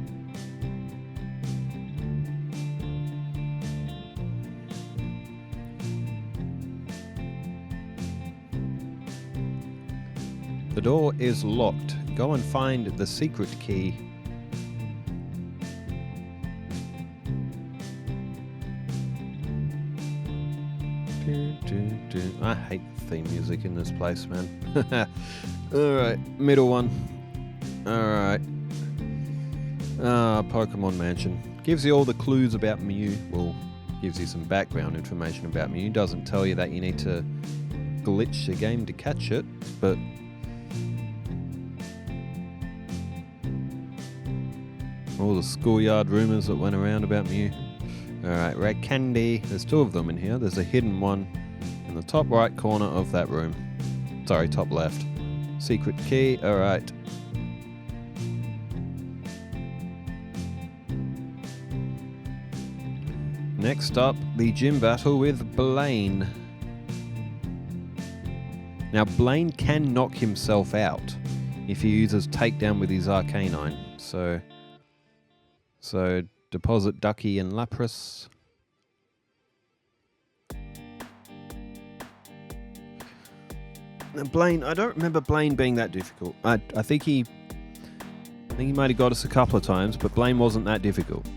The door is locked. Go and find the secret key. I hate the theme music in this place, man. Alright, middle one. Alright. Pokemon Mansion. Gives you all the clues about Mew. Well, gives you some background information about Mew. Doesn't tell you that you need to glitch the game to catch it, but all the schoolyard rumours that went around about Mew. Alright, Red Candy. There's 2 of them in here. There's a hidden one in the top right corner of that room. Sorry, top left. Secret key. Alright. Next up, the gym battle with Blaine. Now, Blaine can knock himself out if he uses takedown with his Arcanine. So deposit Ducky and Lapras. Now, Blaine, I don't remember Blaine being that difficult. I think he might have got us a couple of times, but Blaine wasn't that difficult.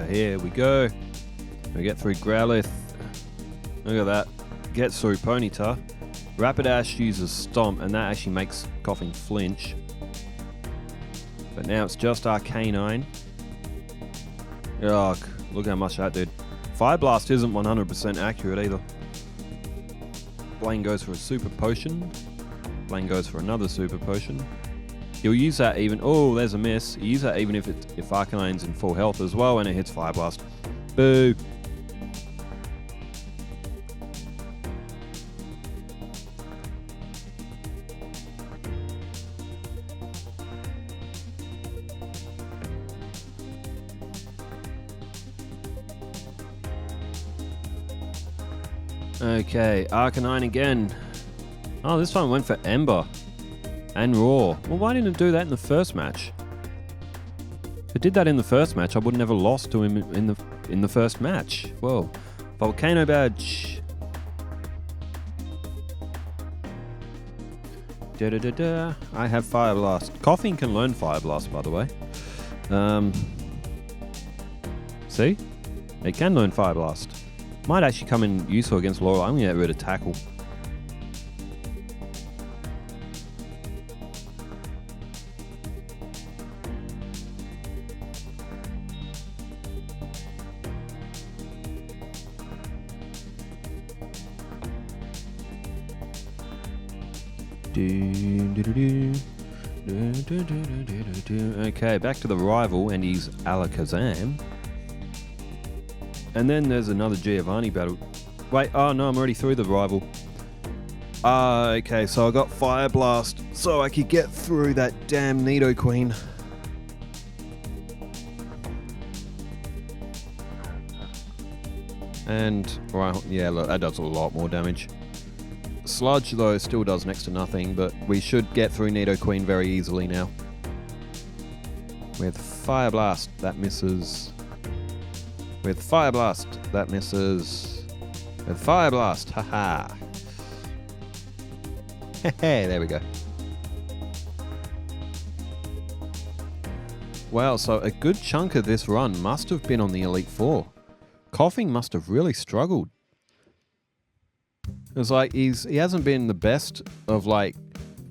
Here we go. We get through Growlithe. Look at that. Gets through Ponyta. Rapidash uses Stomp, and that actually makes Koffing flinch. But now it's just Arcanine. Ugh, look how much that did. Fire Blast isn't 100% accurate either. Blaine goes for a Super Potion. Blaine goes for another Super Potion. He'll use that even... Oh, there's a miss. He'll use that even if Arcanine's in full health as well, and it hits Fire Blast. Boo. Okay, Arcanine again. Oh, this time it went for Ember. And Raw. Well, why didn't it do that in the first match? If it did that in the first match, I would have never lost to him in the first match. Whoa. Volcano Badge. I have Fire Blast. Koffing can learn Fire Blast, by the way. See? It can learn Fire Blast. Might actually come in useful against Laurel. I'm going to get rid of Tackle. Okay, back to the rival, and he's Alakazam. And then there's another Giovanni battle. Wait, oh no, I'm already through the rival. Okay, so I got Fire Blast so I could get through that damn Nidoqueen. And, right, yeah, look, that does a lot more damage. Sludge, though, still does next to nothing, but we should get through Nidoqueen very easily now. With Fire Blast, that misses. With Fire Blast, that misses. With Fire Blast, haha. Hey, there we go. Wow, so a good chunk of this run must have been on the Elite Four. Koffing must have really struggled. It's like he hasn't been the best of like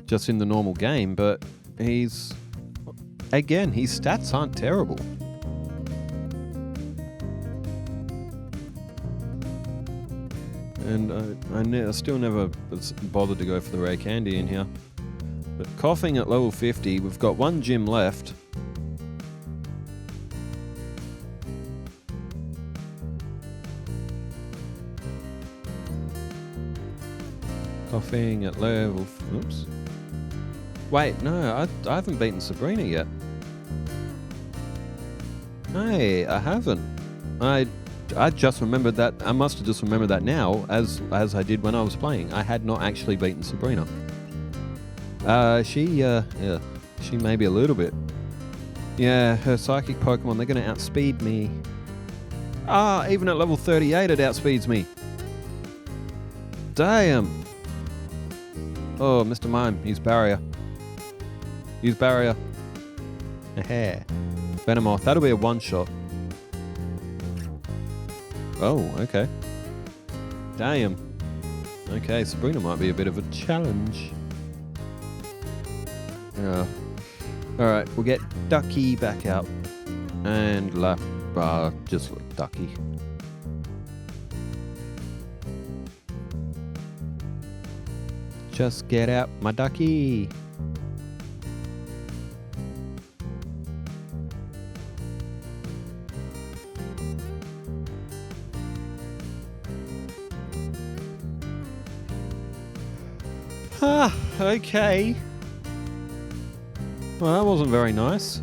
just in the normal game, but his stats aren't terrible. And I still never bothered to go for the rare candy in here. But Koffing at level 50, we've got one gym left. Koffing at level... Oops. Wait, no, I haven't beaten Sabrina yet. Hey, I haven't. I just remembered that. I must have just remembered that now, as I did when I was playing. I had not actually beaten Sabrina. She may be a little bit. Yeah, her psychic Pokemon, they're going to outspeed me. Even at level 38 it outspeeds me. Damn. Oh, Mr. Mime, use Barrier. Use Barrier. Venomoth, that'll be a one-shot. Oh, okay. Damn. Okay, Sabrina might be a bit of a challenge. Alright, we'll get Ducky back out. And just Ducky. Just get out, my Ducky. Okay. Well, that wasn't very nice.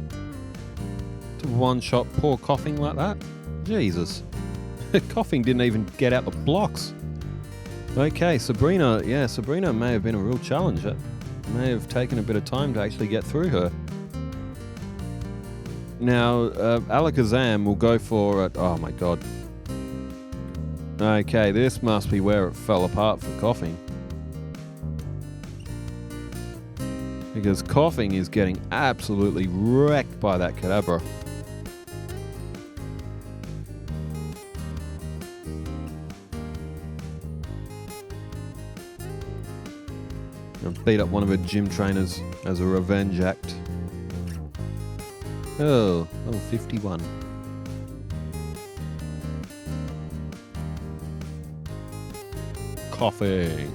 To one-shot poor Koffing like that. Jesus. Koffing didn't even get out the blocks. Okay, Sabrina. Yeah, Sabrina may have been a real challenge. It may have taken a bit of time to actually get through her. Now, Alakazam will go for it. Oh my god. Okay, this must be where it fell apart for Koffing. Because Koffing is getting absolutely wrecked by that Kadabra. And beat up one of her gym trainers as a revenge act. Oh, level 51. Koffing.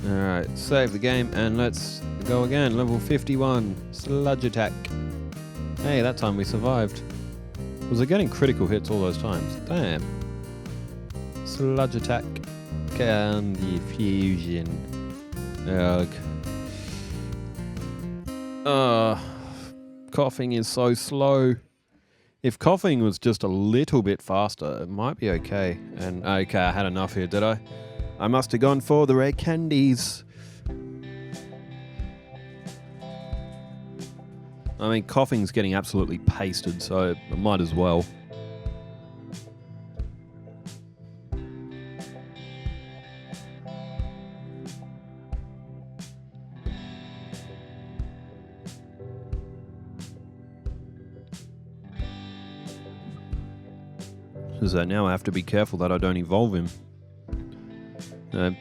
Alright, save the game and let's go again. Level 51, Sludge Attack. Hey, that time we survived. Was it getting critical hits all those times? Damn. Sludge Attack. Candy Fusion. Ugh. Koffing is so slow. If Koffing was just a little bit faster, it might be okay. And okay, I had enough here, did I? I must have gone for the rare candies. I mean, Koffing's getting absolutely pasted, so I might as well. So now I have to be careful that I don't evolve him.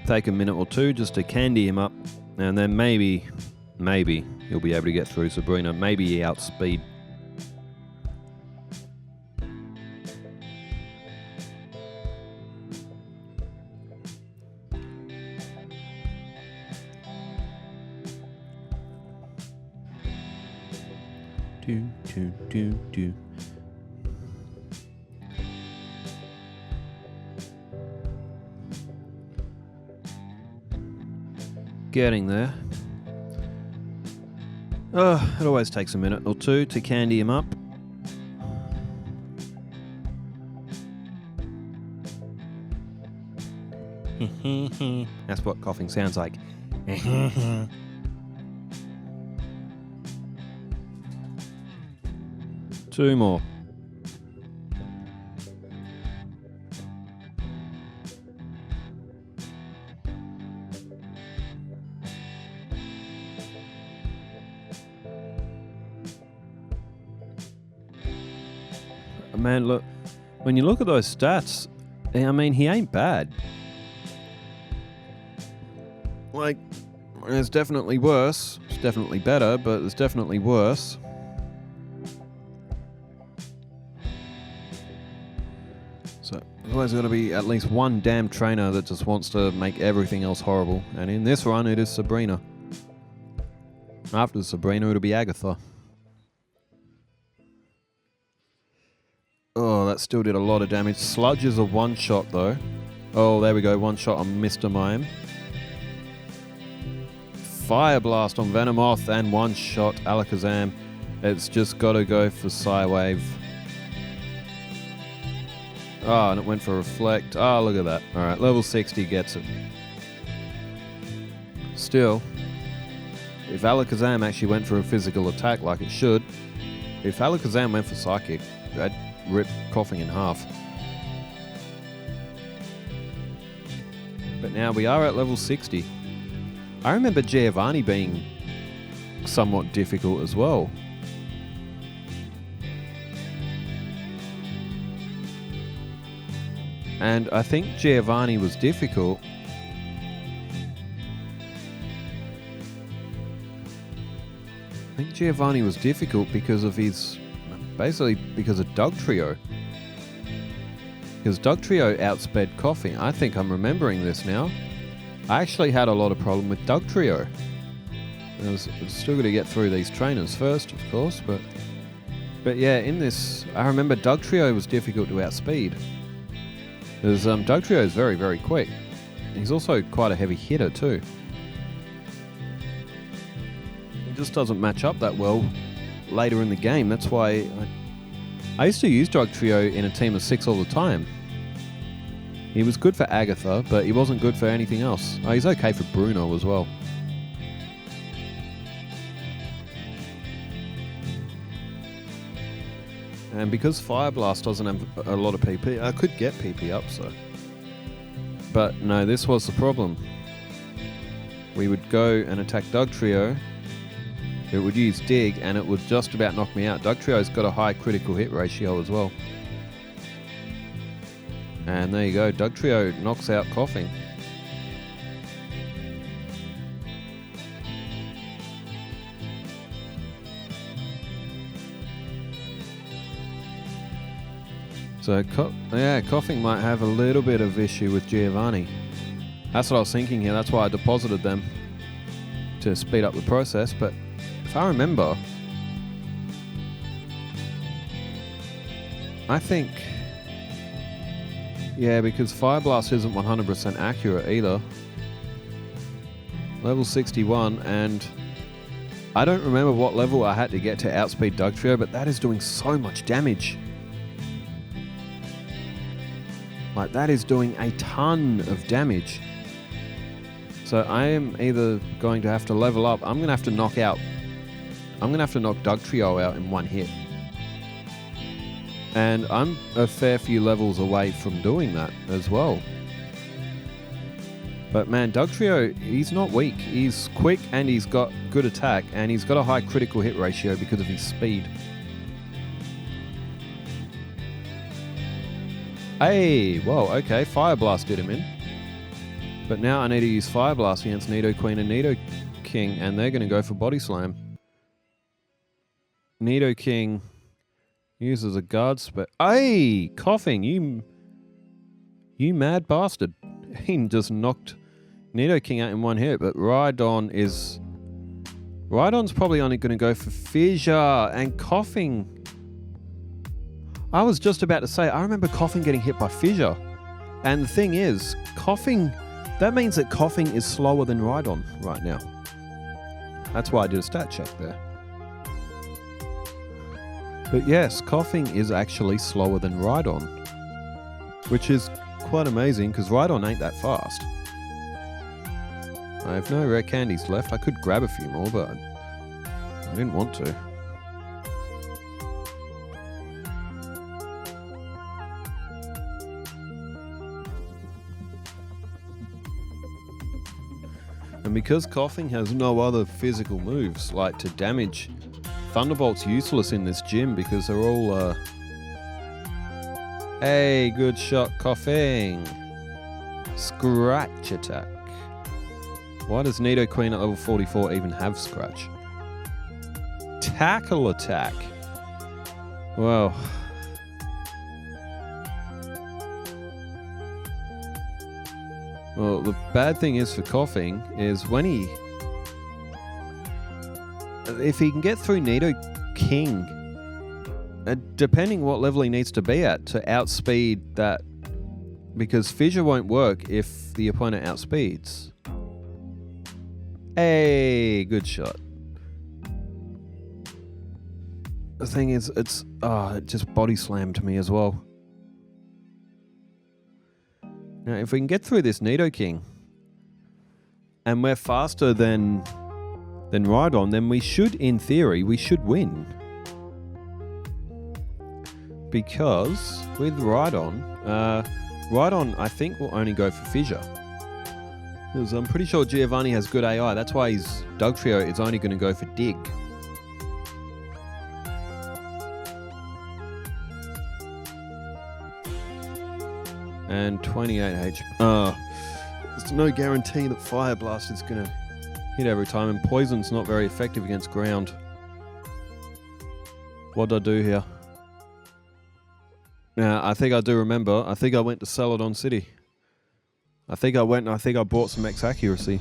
Take a minute or two just to candy him up, and then maybe he'll be able to get through Sabrina. Maybe he outspeed. Do. Getting there. It always takes a minute or two to candy him up. That's what Koffing sounds like. Two more. Man, look, when you look at those stats, I mean, he ain't bad. Like, there's definitely worse. It's definitely better, but there's definitely worse. So, there's always got to be at least one damn trainer that just wants to make everything else horrible. And in this run, it is Sabrina. After Sabrina, it'll be Agatha. Oh, that still did a lot of damage. Sludge is a one-shot, though. Oh, there we go. One-shot on Mr. Mime. Fire Blast on Venomoth and one-shot Alakazam. It's just got to go for Psywave. Oh, and it went for Reflect. Oh, look at that. Alright, level 60 gets it. Still, if Alakazam actually went for a physical attack like it should, if Alakazam went for Psychic, that'd rip Koffing in half. But now we are at level 60. I remember Giovanni being somewhat difficult as well. And I think Giovanni was difficult because of his... basically because of Dugtrio. Because Dugtrio outsped Koffing. I think I'm remembering this now. I actually had a lot of problem with Dugtrio. I've still got to get through these trainers first, of course, but yeah, in this, I remember Dugtrio was difficult to outspeed. Because Dugtrio is very, very quick. He's also quite a heavy hitter too. He just doesn't match up that well later in the game. That's why I used to use Dugtrio in a team of 6 all the time. He was good for Agatha, but he wasn't good for anything else. Oh, he's okay for Bruno as well. And because Fire Blast doesn't have a lot of PP, I could get PP up, so. But no, this was the problem. We would go and attack Dugtrio. It would use Dig, and it would just about knock me out. Dugtrio's got a high critical hit ratio as well. And there you go, Dugtrio knocks out Koffing. So, Koffing might have a little bit of issue with Giovanni. That's what I was thinking here. That's why I deposited them to speed up the process. But if I remember, I think, yeah, because Fire Blast isn't 100% accurate either. Level 61, and I don't remember what level I had to get to outspeed Dugtrio, but that is doing so much damage. Like, that is doing a ton of damage. So I am either going to have to level up. I'm going to have to knock Dugtrio out in one hit. And I'm a fair few levels away from doing that as well. But man, Dugtrio, he's not weak. He's quick and he's got good attack and he's got a high critical hit ratio because of his speed. Hey, whoa, okay, Fire Blast did him in. But now I need to use Fire Blast against Nidoqueen and Nidoking, and they're going to go for Body Slam. Nidoking uses a guard spell. Hey, Koffing, you mad bastard. He just knocked Nidoking out in one hit, but Rhydon's probably only going to go for Fissure, and Koffing... I was just about to say, I remember Koffing getting hit by Fissure. And the thing is, Koffing... That means that Koffing is slower than Rhydon right now. That's why I did a stat check there. But yes, Koffing is actually slower than Rhydon. Which is quite amazing, because Rhydon ain't that fast. I have no rare candies left. I could grab a few more, but I didn't want to. And because Koffing has no other physical moves, like to damage, Thunderbolt's useless in this gym because they're all, Hey, good shot, Koffing! Scratch attack. Why does Nidoqueen at level 44 even have Scratch? Tackle attack! Well... Well, the bad thing is for Koffing is when if he can get through Nidoking, depending what level he needs to be at to outspeed that, because Fissure won't work if the opponent outspeeds. Hey, good shot. The thing is, it just body slammed me as well. Now, if we can get through this Nidoking, and we're faster than Rhydon, then we should, in theory, win. Because with Rhydon, I think will only go for Fissure. Because I'm pretty sure Giovanni has good AI. That's why his Dugtrio is only going to go for Dig. And 28 HP. There's no guarantee that Fire Blast is going to hit every time, and Poison's not very effective against ground. What did I do here? Now, I think I do remember. I think I went to Celadon City. I think I bought some X accuracy.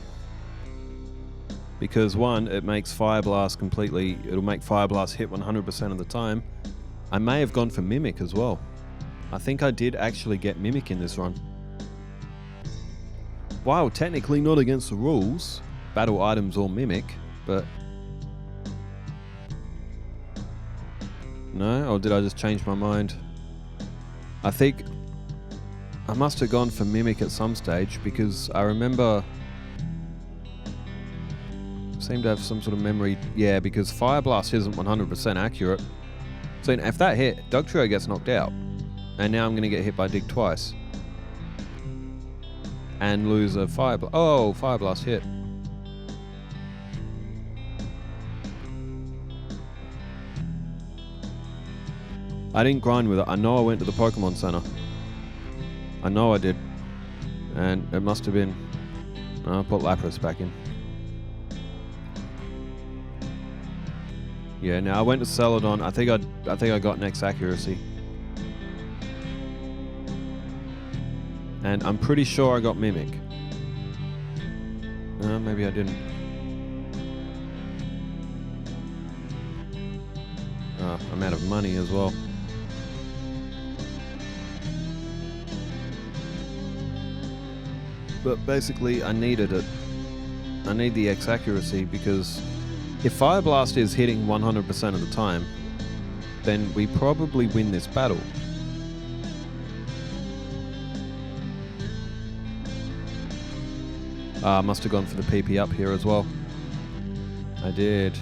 because one, it makes Fire Blast completely, it'll make Fire Blast hit 100% of the time. I may have gone for Mimic as well. I think I did actually get Mimic in this run. While technically not against the rules, battle items or Mimic, but... No? Or did I just change my mind? I think I must have gone for Mimic at some stage, because I remember... I seem to have some sort of memory... Yeah, because Fire Blast isn't 100% accurate. So if that hit, Dugtrio gets knocked out. And now I'm going to get hit by Dig twice. And lose a Fire Blast. Oh, Fire Blast hit. I didn't grind with it. I know I went to the Pokemon Center. I know I did. And it must have been... I'll put Lapras back in. Yeah, now I went to Celadon. I think I got next accuracy. And I'm pretty sure I got Mimic. Maybe I didn't. I'm out of money as well. But basically, I needed it. I need the X accuracy because if Fire Blast is hitting 100% of the time, then we probably win this battle. Must have gone for the PP up here as well. I did.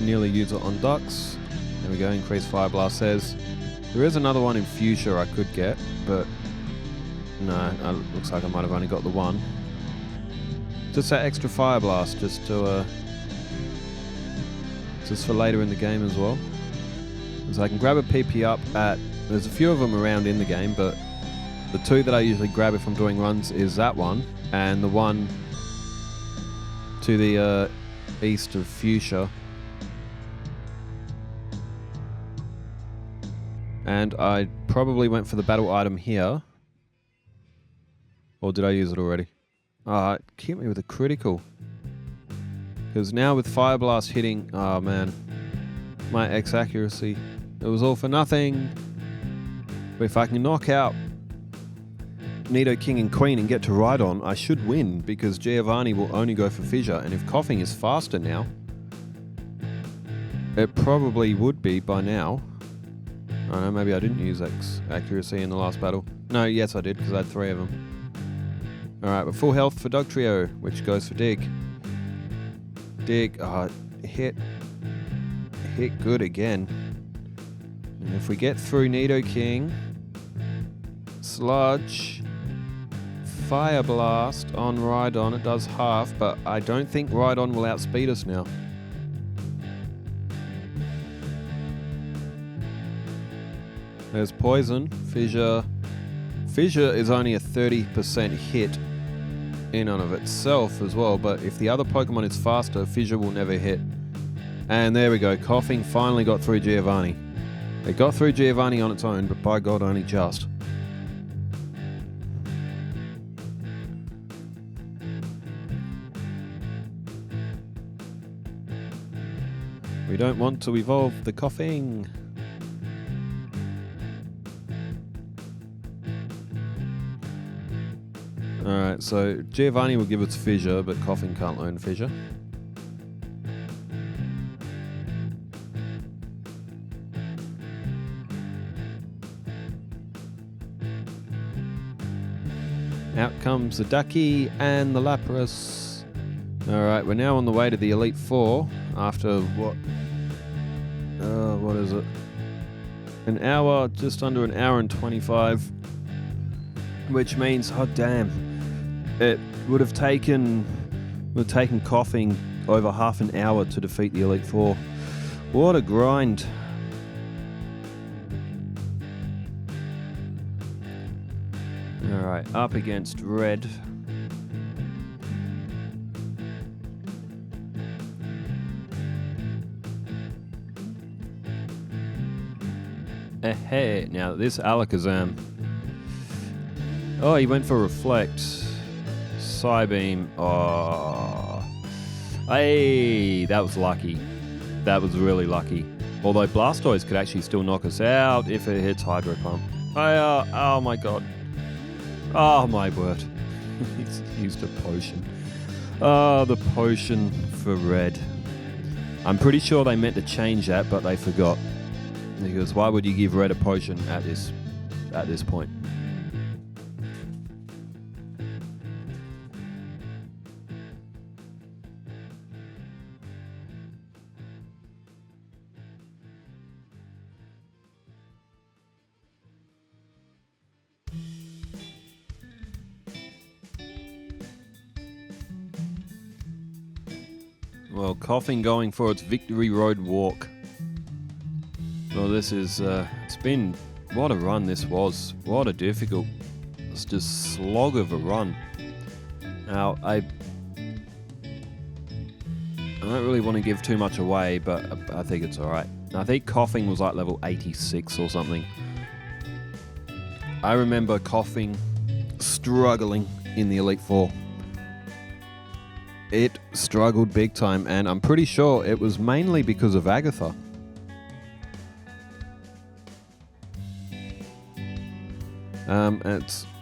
Nearly use it on Ducks. There we go, increased Fire Blast says. There is another one in Fuchsia I could get, but no, looks like I might have only got the one. Just that extra Fire Blast, just to just for later in the game as well. So I can grab a PP up at, there's a few of them around in the game, but the two that I usually grab if I'm doing runs is that one, and the one to the east of Fuchsia. And I probably went for the battle item here. Or did I use it already? It hit me with a critical. Because now with Fire Blast hitting, oh man, my X accuracy, it was all for nothing. But if I can knock out Nidoking and Queen and get to Rhydon, I should win because Giovanni will only go for Fissure, and if Koffing is faster now, it probably would be by now. I don't know, maybe I didn't use X accuracy in the last battle. No, yes I did, because I had 3 of them. Alright, we're full health for Dugtrio, which goes for Dig. Dig, hit good again. And if we get through Nidoking, Sludge, Fire Blast on Rhydon, it does half, but I don't think Rhydon will outspeed us now. There's Poison, Fissure. Fissure is only a 30% hit in and of itself as well, but if the other Pokemon is faster, Fissure will never hit. And there we go, Koffing finally got through Giovanni. It got through Giovanni on its own, but by God, only just. We don't want to evolve the Koffing. Alright, so Giovanni will give us Fissure, but Koffing can't learn Fissure. Out comes the Ducky and the Lapras. Alright, we're now on the way to the Elite Four after what is it? An hour, just under an hour and 25. Which means, oh damn, it would have taken Koffing over half an hour to defeat the Elite Four. What a grind. Alright, up against Red. Hey, now this Alakazam. Oh, he went for Reflect. Psybeam. Oh. Hey, that was lucky. That was really lucky. Although Blastoise could actually still knock us out if it hits Hydro Pump. Oh my god. Oh my word. He's used a potion. Oh, the potion for red. I'm pretty sure they meant to change that, but they forgot. Because why would you give red a potion at this point? Well, Koffing going for its victory road walk. Well, this is, it's been, what a run this was. What a difficult, it's just slog of a run. Now, I don't really want to give too much away, but I think it's alright. I think Koffing was like level 86 or something. I remember Koffing struggling in the Elite Four. It struggled big time, and I'm pretty sure it was mainly because of Agatha.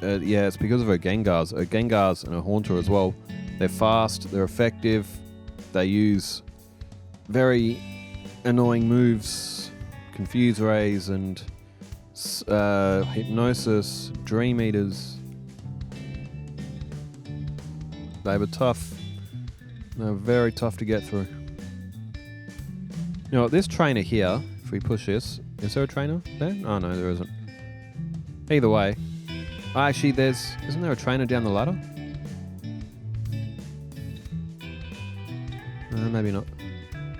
It's because of her Gengars and her Haunter as well. They're fast, they're effective, they use very annoying moves, Confuse Rays and Hypnosis, Dream Eaters. They were tough. They're very tough to get through. You know, this trainer here, if we push this, is there a trainer there? Oh no, there isn't. Either way. Actually, isn't there a trainer down the ladder? Maybe not.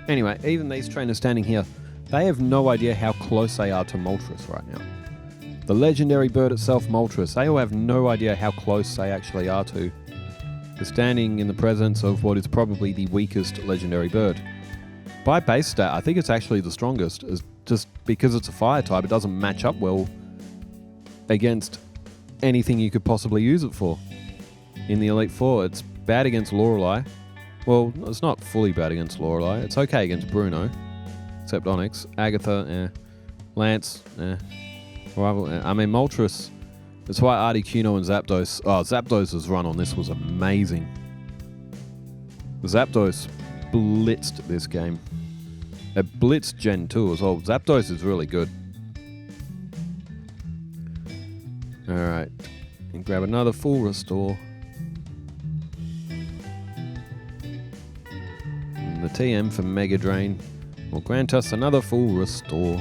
Anyway, even these trainers standing here, they have no idea how close they are to Moltres right now. The legendary bird itself, Moltres, they all have no idea how close they actually are to. They're standing in the presence of what is probably the weakest legendary bird. By base stat, I think it's actually the strongest. Just because it's a fire type, it doesn't match up well against anything you could possibly use it for. In the Elite Four, it's bad against Lorelei. Well, it's not fully bad against Lorelei. It's okay against Bruno, except Onyx. Agatha, Lance, Rival, I mean, Moltres. That's why Articuno and Zapdos. Oh, Zapdos' run on this was amazing. Zapdos blitzed this game. It blitzed Gen 2 as well. Zapdos is really good. Alright. And grab another full restore. And the TM for Mega Drain will grant us another full restore.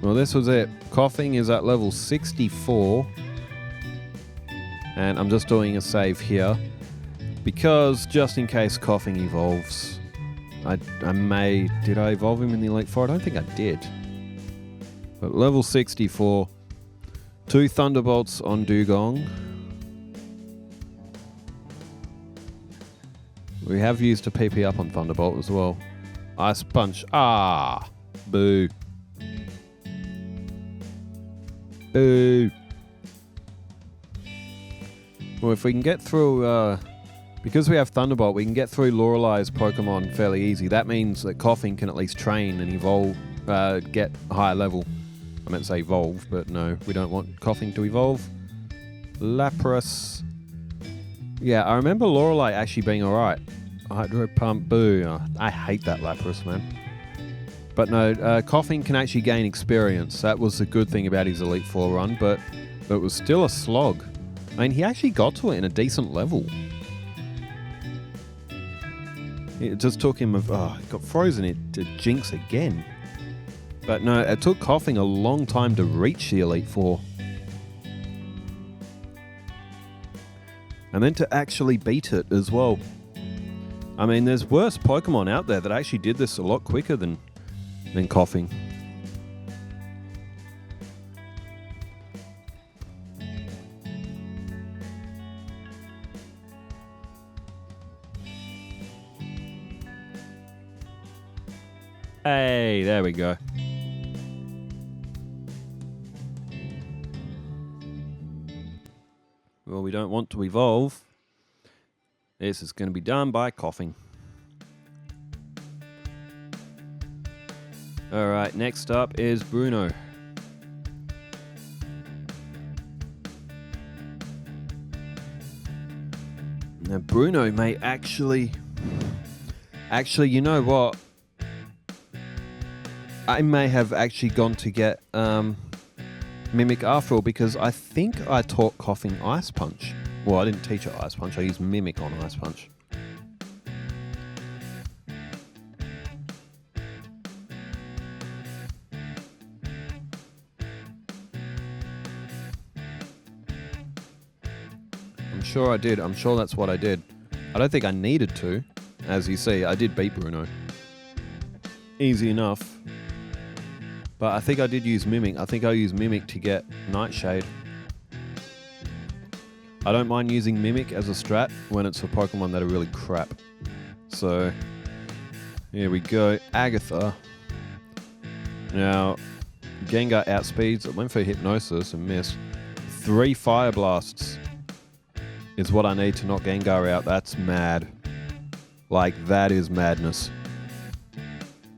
Well, this was it. Koffing is at level 64. And I'm just doing a save here. Because, just in case Koffing evolves, I may... Did I evolve him in the Elite Four? I don't think I did. But level 64. 2 Thunderbolts on Dugong. We have used a PP up on Thunderbolt as well. Ice Punch. Ah! Boo. Boo. Well, if we can get through... because we have Thunderbolt, we can get through Lorelei's Pokemon fairly easy. That means that Koffing can at least train and evolve, get higher level. I meant to say evolve, but no, we don't want Koffing to evolve. Lapras. Yeah, I remember Lorelei actually being alright. Hydro Pump, boo. Oh, I hate that Lapras, man. But no, Koffing can actually gain experience. That was the good thing about his Elite Four run, but it was still a slog. I mean, he actually got to it in a decent level. It just took him, it got frozen to Jinx again. But no, it took Koffing a long time to reach the Elite Four. And then to actually beat it as well. I mean, there's worse Pokemon out there that actually did this a lot quicker than Koffing. Hey, there we go. Well, we don't want to evolve. This is going to be done by Koffing. Alright, next up is Bruno. Now Bruno may actually, you know what? I may have actually gone to get Mimic after all, because I think I taught Koffing Ice Punch. Well, I didn't teach her Ice Punch, I used Mimic on Ice Punch. I'm sure I did. I'm sure that's what I did. I don't think I needed to. As you see, I did beat Bruno. Easy enough. But I think I did use Mimic. I think I used Mimic to get Nightshade. I don't mind using Mimic as a strat when it's for Pokemon that are really crap. So, here we go. Agatha. Now, Gengar outspeeds. It went for Hypnosis and missed. 3 Fire Blasts is what I need to knock Gengar out. That's mad. Like, that is madness.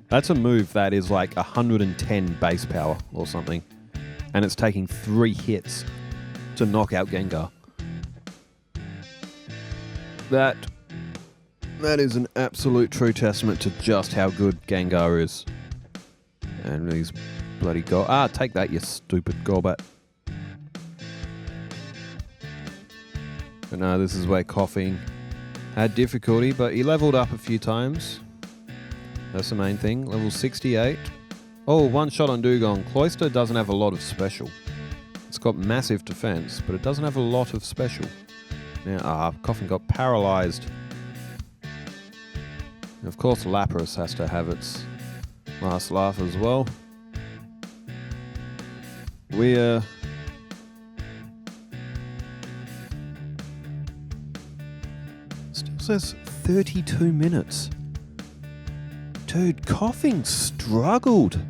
That's a move that is like 110 base power or something. And it's taking 3 hits to knock out Gengar. That is an absolute true testament to just how good Gengar is. And these bloody take that, you stupid Golbat. But no, this is where Koffing had difficulty, but he leveled up a few times. That's the main thing. Level 68. Oh, one shot on Dugong. Cloyster doesn't have a lot of special. It's got massive defense, but it doesn't have a lot of special. Now, Koffing got paralyzed. And of course, Lapras has to have its last laugh as well. Still says 32 minutes. Dude, Koffing struggled.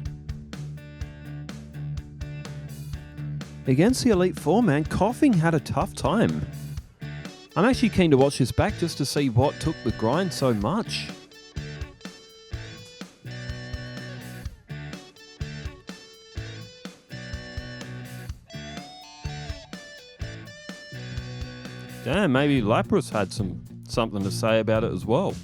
Against the Elite Four, man, Koffing had a tough time. I'm actually keen to watch this back just to see what took the grind so much. Damn, maybe Lapras had something to say about it as well.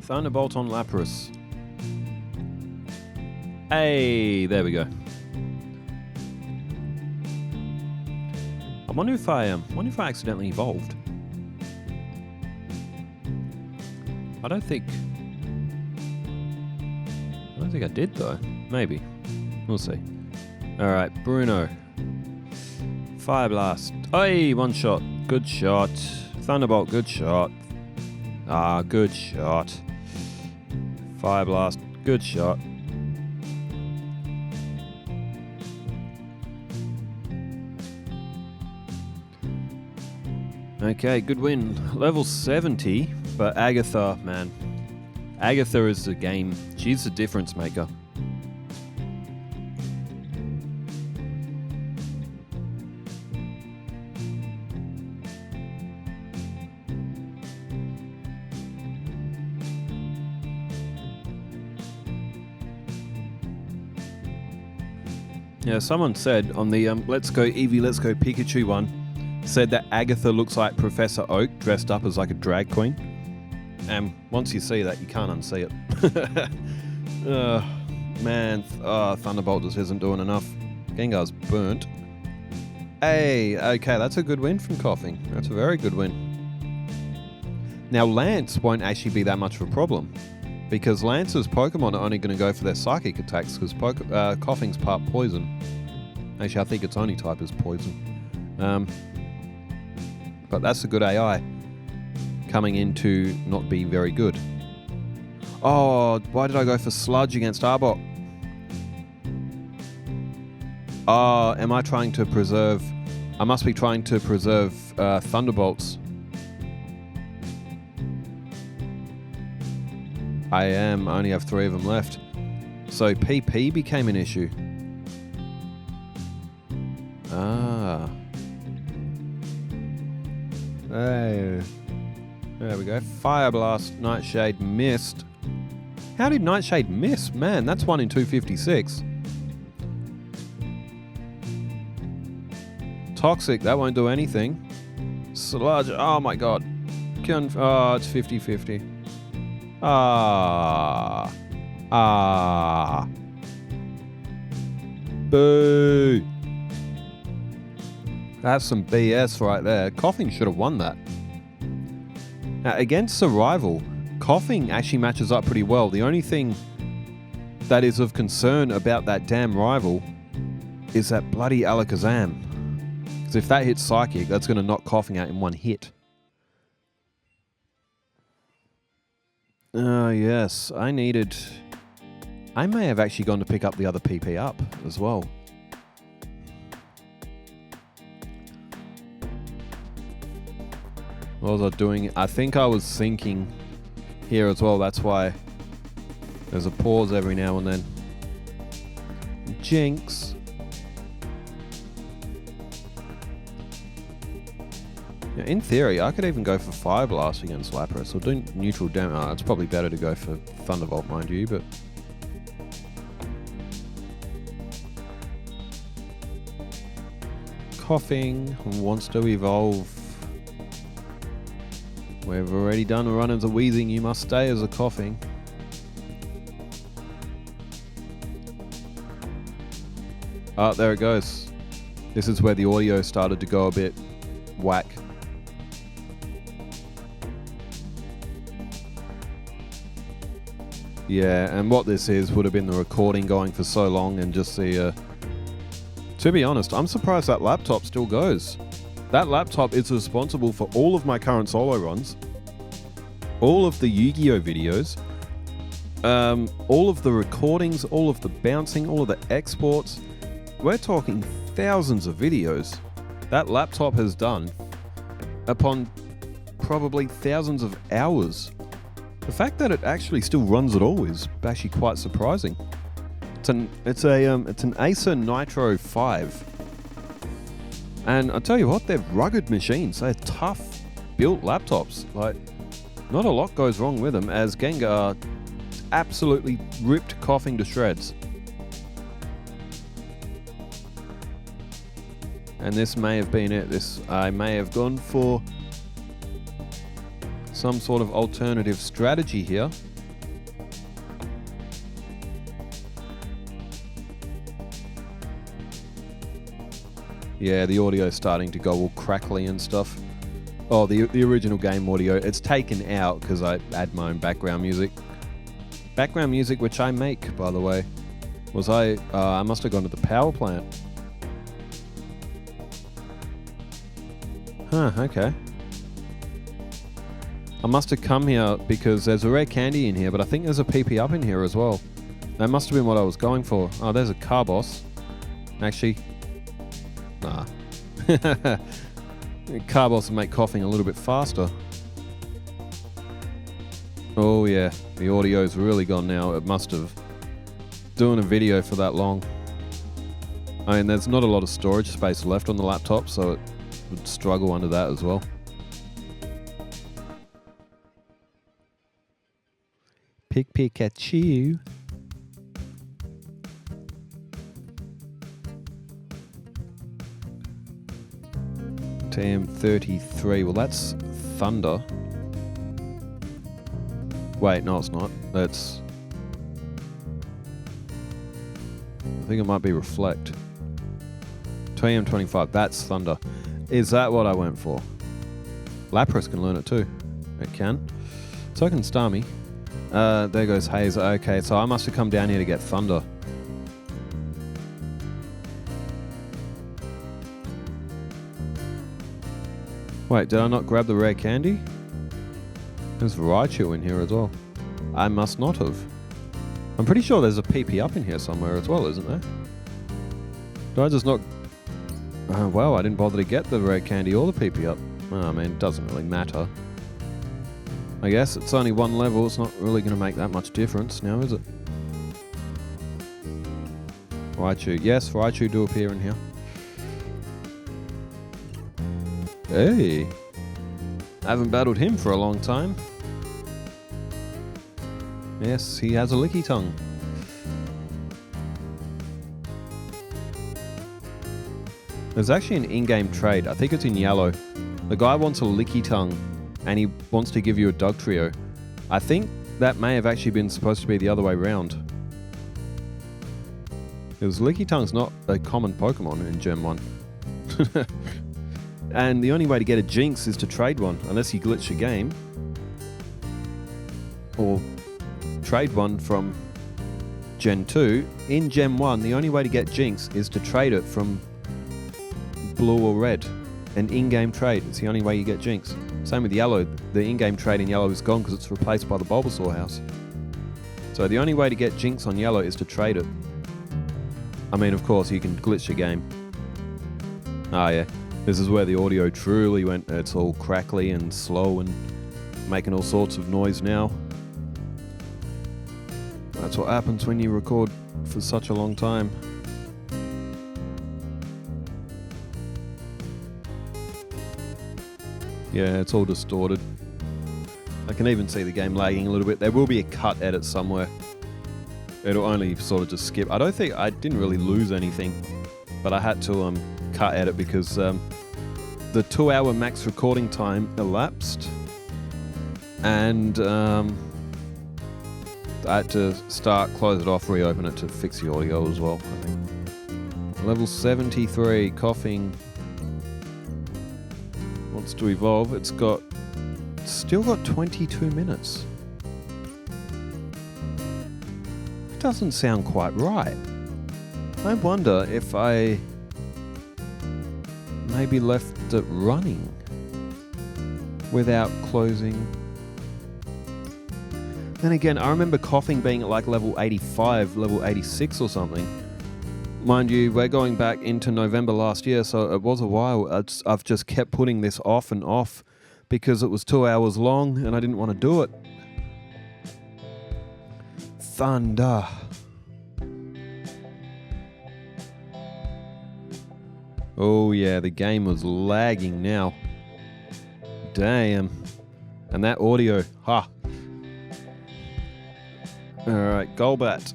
Thunderbolt on Lapras. Hey, there we go. I wonder if I accidentally evolved. I don't think I did though. Maybe. We'll see. Alright, Bruno. Fire Blast. Hey, one shot. Good shot. Thunderbolt, good shot. Good shot. Fire Blast, good shot. Okay, good win. Level 70, but Agatha, man. Agatha is the game. She's the difference maker. Yeah, someone said on the Let's Go Eevee, Let's Go Pikachu one, said that Agatha looks like Professor Oak dressed up as like a drag queen. And once you see that, you can't unsee it. Man, Thunderbolt just isn't doing enough. Gengar's burnt. Hey, okay, that's a good win from Koffing. That's a very good win. Now, Lance won't actually be that much of a problem, because Lance's Pokemon are only going to go for their psychic attacks, because Koffing's part poison. Actually, I think its only type is poison. But that's a good AI coming in to not be very good. Oh, why did I go for Sludge against Arbok? Oh, am I trying to preserve... I must be trying to preserve Thunderbolts. I am. I only have 3 of them left. So PP became an issue. Ah. Hey. There we go. Fire Blast, Nightshade missed. How did Nightshade miss? Man, that's 1 in 256. Toxic, that won't do anything. Sludge, oh my god. Oh, it's 50-50. Ah. Boo. That's some BS right there. Koffing should have won that. Now, against a rival, Koffing actually matches up pretty well. The only thing that is of concern about that damn rival is that bloody Alakazam. Because if that hits Psychic, that's going to knock Koffing out in 1 hit. Yes, I may have actually gone to pick up the other PP up as well. What was I doing? I think I was thinking here as well. That's why there's a pause every now and then. Jinx. Yeah, in theory, I could even go for Fire Blast against Lapras or do neutral damage. Oh, it's probably better to go for Thunderbolt, mind you, but... Koffing wants to evolve. We've already done a run as a Wheezing, you must stay as a Koffing. Oh, there it goes. This is where the audio started to go a bit whack. Yeah, and what this is would have been the recording going for so long and just the... To be honest, I'm surprised that laptop still goes. That laptop is responsible for all of my current solo runs, all of the Yu-Gi-Oh videos, all of the recordings, all of the bouncing, all of the exports. We're talking thousands of videos that laptop has done upon probably thousands of hours. The fact that it actually still runs at all is actually quite surprising. It's an Acer Nitro 5. And I tell you what, they're rugged machines. They're tough built laptops. Like, not a lot goes wrong with them, as Gengar absolutely ripped Koffing to shreds. And this may have been it. I may have gone for some sort of alternative strategy here. Yeah, the audio's starting to go all crackly and stuff. Oh, the original game audio, it's taken out because I add my own background music. Background music, which I make, by the way. I must have gone to the power plant. Huh, okay. I must have come here because there's a rare candy in here, but I think there's a PP up in here as well. That must have been what I was going for. Oh, there's a car boss. Actually, nah. Car boss will make Koffing a little bit faster. Oh yeah, the audio's really gone now. It must have. Doing a video for that long. I mean, there's not a lot of storage space left on the laptop, so it would struggle under that as well. Pikachu. TM33. Well, that's Thunder. Wait, no, it's not. That's... I think it might be Reflect. TM25. That's Thunder. Is that what I went for? Lapras can learn it too. It can. So can Starmie. There goes Haze. Okay, so I must have come down here to get Thunder. Wait, did I not grab the rare candy? There's Raichu in here as well. I must not have. I'm pretty sure there's a PP up in here somewhere as well, isn't there? Did I just not... well, I didn't bother to get the rare candy or the PP up. Oh man, it doesn't really matter. I guess it's only one level. It's not really going to make that much difference now, is it? Raichu. Yes, Raichu do appear in here. Hey. I haven't battled him for a long time. Yes, he has a licky tongue. There's actually an in-game trade. I think it's in yellow. The guy wants a licky tongue and he wants to give you a Dugtrio. I think that may have actually been supposed to be the other way around. Because licky tongue's not a common Pokemon in Gen 1. And the only way to get a Jinx is to trade one, unless you glitch a game. Or trade one from Gen 2. In Gen 1, the only way to get Jinx is to trade it from blue or red. An in-game trade. It's the only way you get Jinx. Same with yellow. The in-game trade in yellow is gone because it's replaced by the Bulbasaur house. So the only way to get Jinx on yellow is to trade it. I mean, of course, you can glitch a game. Ah, yeah. This is where the audio truly went. It's all crackly and slow and making all sorts of noise now. That's what happens when you record for such a long time. Yeah, it's all distorted. I can even see the game lagging a little bit. There will be a cut edit somewhere. It'll only sort of just skip. I didn't really lose anything, but I had to cut edit because the 2-hour max recording time elapsed, and I had to close it off, reopen it to fix the audio as well, I think. Level 73, Koffing wants to evolve. It's still got 22 minutes. It doesn't sound quite right. I wonder if I maybe left it running without closing. Then again, I remember Koffing being at like level 85, level 86 or something. Mind you, we're going back into November last year, so it was a while. I've just kept putting this off and off because it was 2 hours long and I didn't want to do it. Thunder. Oh yeah, the game was lagging now. Damn. And that audio, ha. Alright, Golbat.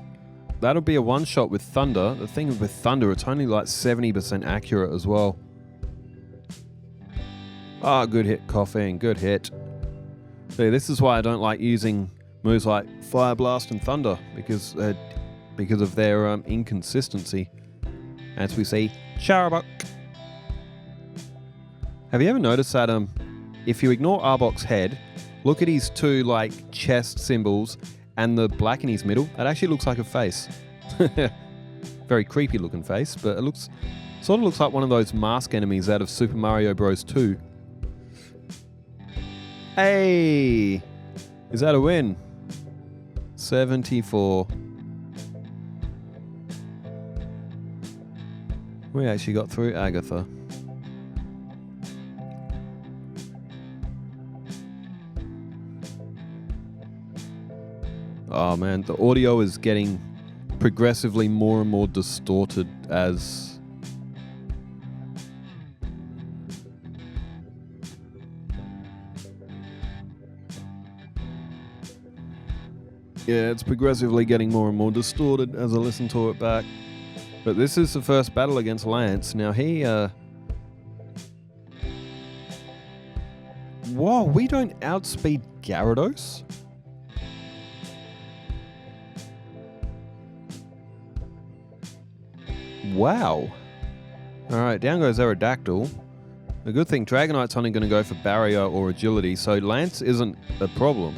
That'll be a one-shot with Thunder. The thing with Thunder, it's only like 70% accurate as well. Ah, good hit, Koffing. Good hit. See, this is why I don't like using moves like Fire Blast and Thunder, because of their inconsistency. As we see, Sharabok. Have you ever noticed that if you ignore Arbok's head, look at his two like chest symbols and the black in his middle, it actually looks like a face. Very creepy looking face, but it sort of looks like one of those mask enemies out of Super Mario Bros. 2. Hey! Is that a win? 74. We actually got through Agatha. Oh man, the audio is getting progressively more and more distorted as... Yeah, it's progressively getting more and more distorted as I listen to it back. But this is the first battle against Lance. Now he, Whoa, we don't outspeed Gyarados? Wow. Alright, down goes Aerodactyl. The good thing, Dragonite's only going to go for Barrier or Agility, so Lance isn't a problem.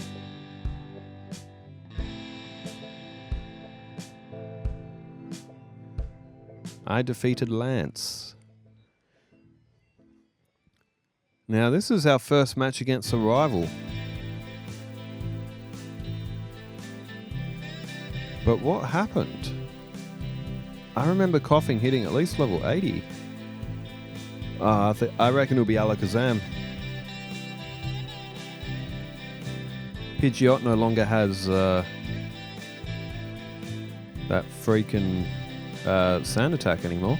I defeated Lance. Now this is our first match against a rival. But what happened? I remember Koffing hitting at least level 80. I reckon it'll be Alakazam. Pidgeot no longer has that freaking sand attack anymore.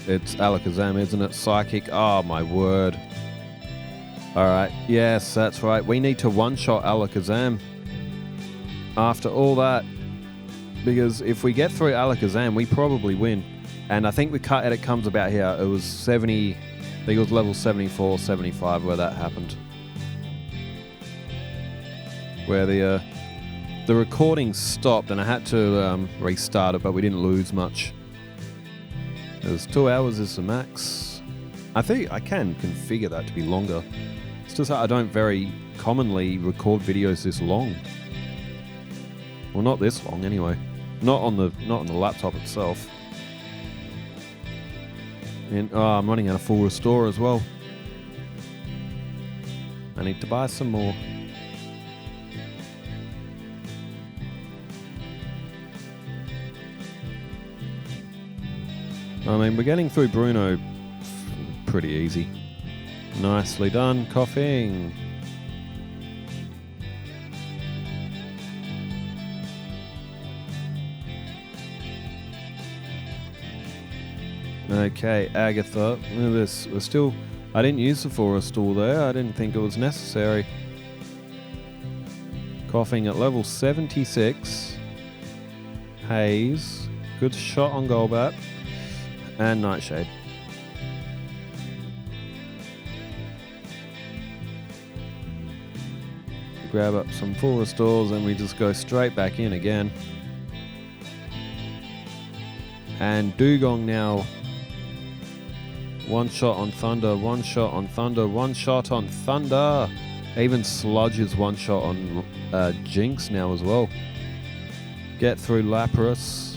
It's Alakazam, isn't it? Psychic. Oh, my word. Alright, yes, that's right. We need to one-shot Alakazam after all that. Because if we get through Alakazam, we probably win. And I think the cut edit comes about here. It was 70... I think it was level 74, 75 where that happened. Where the recording stopped and I had to restart it, but we didn't lose much. It was 2 hours is the max. I think I can configure that to be longer. It's just that I don't very commonly record videos this long. Well, not this long anyway. Not on the laptop itself. And I'm running out of full restore as well. I need to buy some more. I mean, we're getting through Bruno pretty easy. Nicely done, Koffing. Okay, Agatha. Look at this. We're still... I didn't use the forest stall there. I didn't think it was necessary. Koffing at level 76. Haze. Good shot on Golbat. And Nightshade. Grab up some full restores and we just go straight back in again. And Dugong now. One shot on Thunder, one shot on Thunder, one shot on Thunder. Even Sludge is one shot on Jinx now as well. Get through Lapras.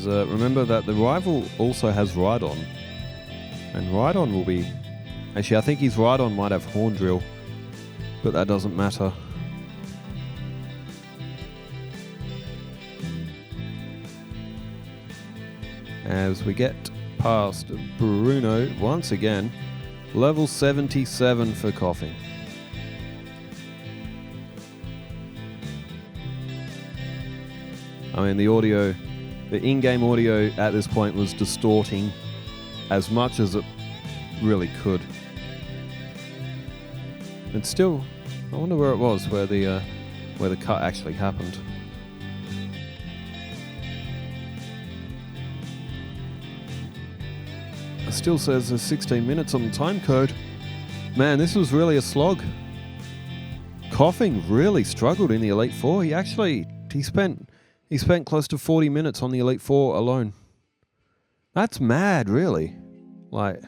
Remember that the rival also has Rhydon. And Rhydon will be... Actually, I think his Rhydon might have Horn Drill. But that doesn't matter. As we get past Bruno once again. Level 77 for Koffing. I mean, the audio... The in-game audio at this point was distorting as much as it really could. And still, I wonder where it was, where the cut actually happened. It still says there's 16 minutes on the time code. Man, this was really a slog. Koffing really struggled in the Elite Four. He spent close to 40 minutes on the Elite Four alone. That's mad, really. Like,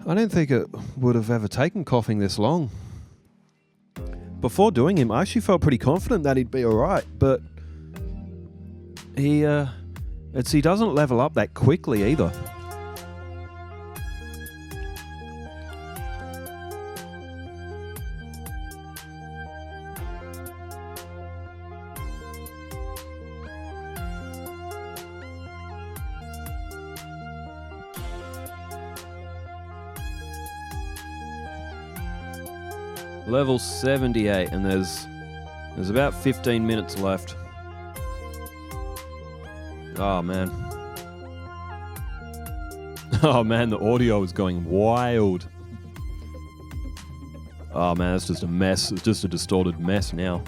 I don't think it would have ever taken Koffing this long. Before doing him, I actually felt pretty confident that he'd be alright, but he doesn't level up that quickly either. Level 78, and there's about 15 minutes left. Oh man. Oh man, the audio is going wild. Oh man, it's just a mess. It's just a distorted mess now.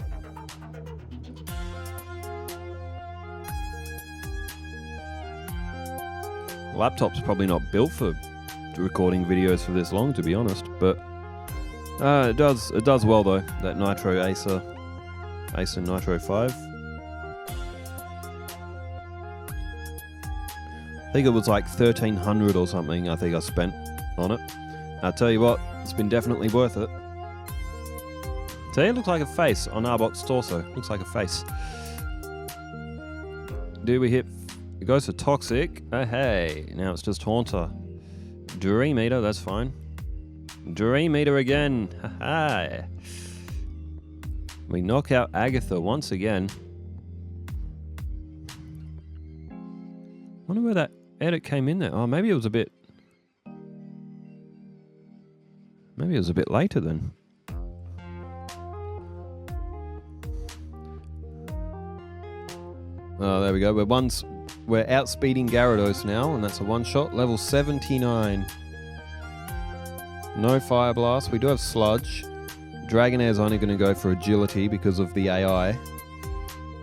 Laptop's probably not built for recording videos for this long, to be honest, but it does well though, that Nitro Acer Nitro 5. I think it was like 1,300 or something I think I spent on it. I'll tell you what, it's been definitely worth it. See, it looks like a face on Arbok's torso. Looks like a face. Do we hit... It goes for Toxic. Oh hey, now it's just Haunter. Dream Eater, that's fine. Dream Eater again. Haha. We knock out Agatha once again. Wonder where that edit came in there. Oh, maybe it was a bit... Maybe it was a bit later then. Oh, there we go. We're outspeeding Gyarados now, and that's a one-shot. Level 79. No Fire Blast. We do have Sludge. Dragonair's only going to go for Agility because of the AI.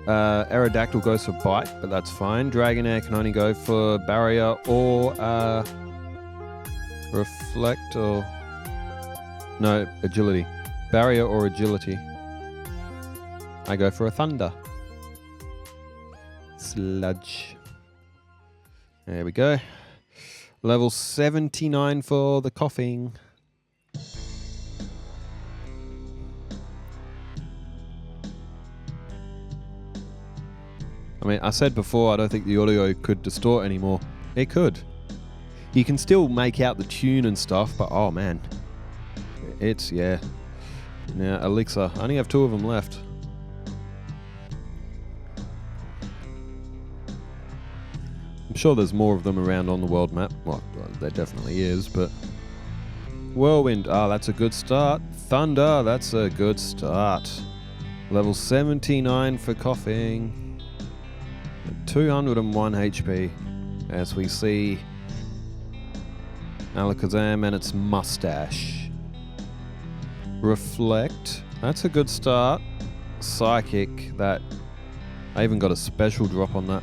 Aerodactyl goes for Bite, but that's fine. Dragonair can only go for Barrier or Reflect or... No, Agility. Barrier or Agility. I go for a Thunder. Sludge. There we go. Level 79 for the Koffing. I mean, I said before, I don't think the audio could distort anymore. It could. You can still make out the tune and stuff, but oh man. It's, yeah. Now, Elixir. I only have 2 of them left. I'm sure there's more of them around on the world map. Well, there definitely is, but... Whirlwind. Ah, that's a good start. Thunder. That's a good start. Level 79 for Koffing. 201 HP. As we see Alakazam and its mustache. Reflect. That's a good start. Psychic. That... I even got a special drop on that.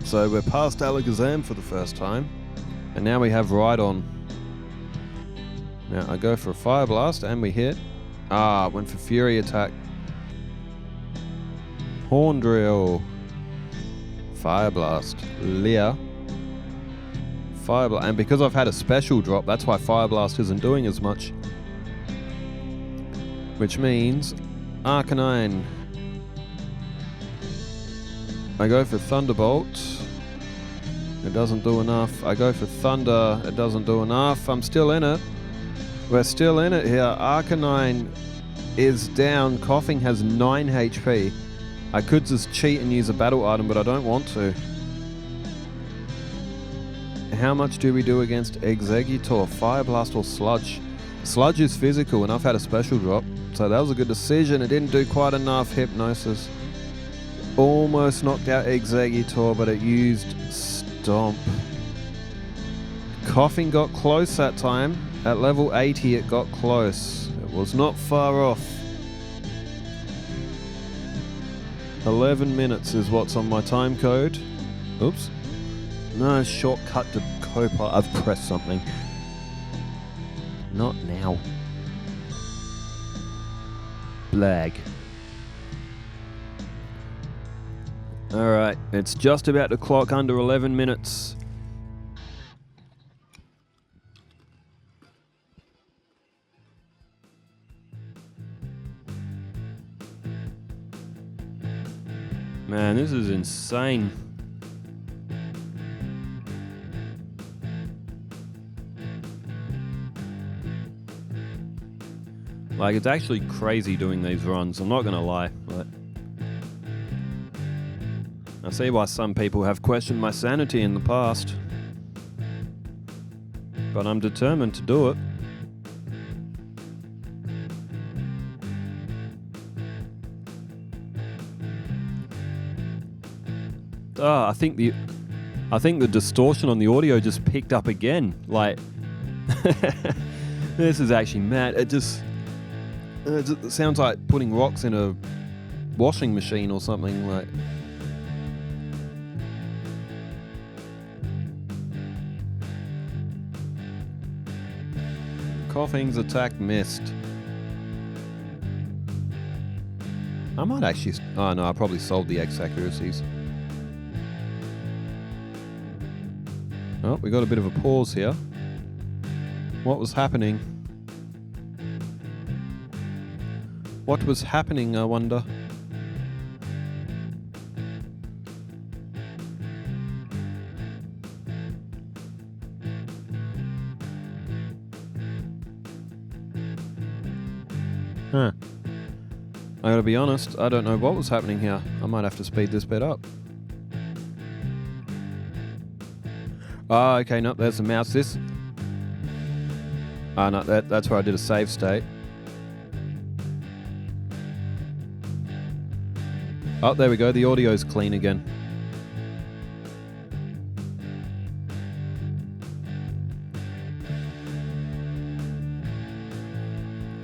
So we're past Alakazam for the first time. And now we have Rhydon. Now I go for a Fire Blast and we hit. Ah, went for Fury Attack. Horn Drill. Fire Blast. Leer. Fire Blast. And because I've had a special drop, that's why Fire Blast isn't doing as much. Which means Arcanine. I go for Thunderbolt. It doesn't do enough. I go for Thunder. It doesn't do enough. I'm still in it. We're still in it here. Arcanine is down. Koffing has 9 HP. I could just cheat and use a battle item, but I don't want to. How much do we do against Exeggutor? Fire Blast or Sludge? Sludge is physical, and I've had a special drop. So that was a good decision. It didn't do quite enough. Hypnosis. Almost knocked out Exeggutor, but it used Stomp. Koffing got close that time. At level 80 it got close. It was not far off. 11 minutes is what's on my time code. Oops. No, shortcut to Copa. I've pressed something. Not now. Blag. Alright, it's just about to clock under 11 minutes. Man, this is insane. Like, it's actually crazy doing these runs, I'm not gonna lie. But I see why some people have questioned my sanity in the past. But I'm determined to do it. I think the distortion on the audio just picked up again. Like, this is actually mad. It sounds like putting rocks in a washing machine or something. Like, Koffing's attack missed. I might actually... Oh no, I probably solved the X accuracies. Oh, we got a bit of a pause here. What was happening? What was happening, I wonder? Huh. I gotta be honest, I don't know what was happening here. I might have to speed this bit up. Ah, okay, no, there's the mouse. Ah, no, that's where I did a save state. Oh, there we go. The audio's clean again.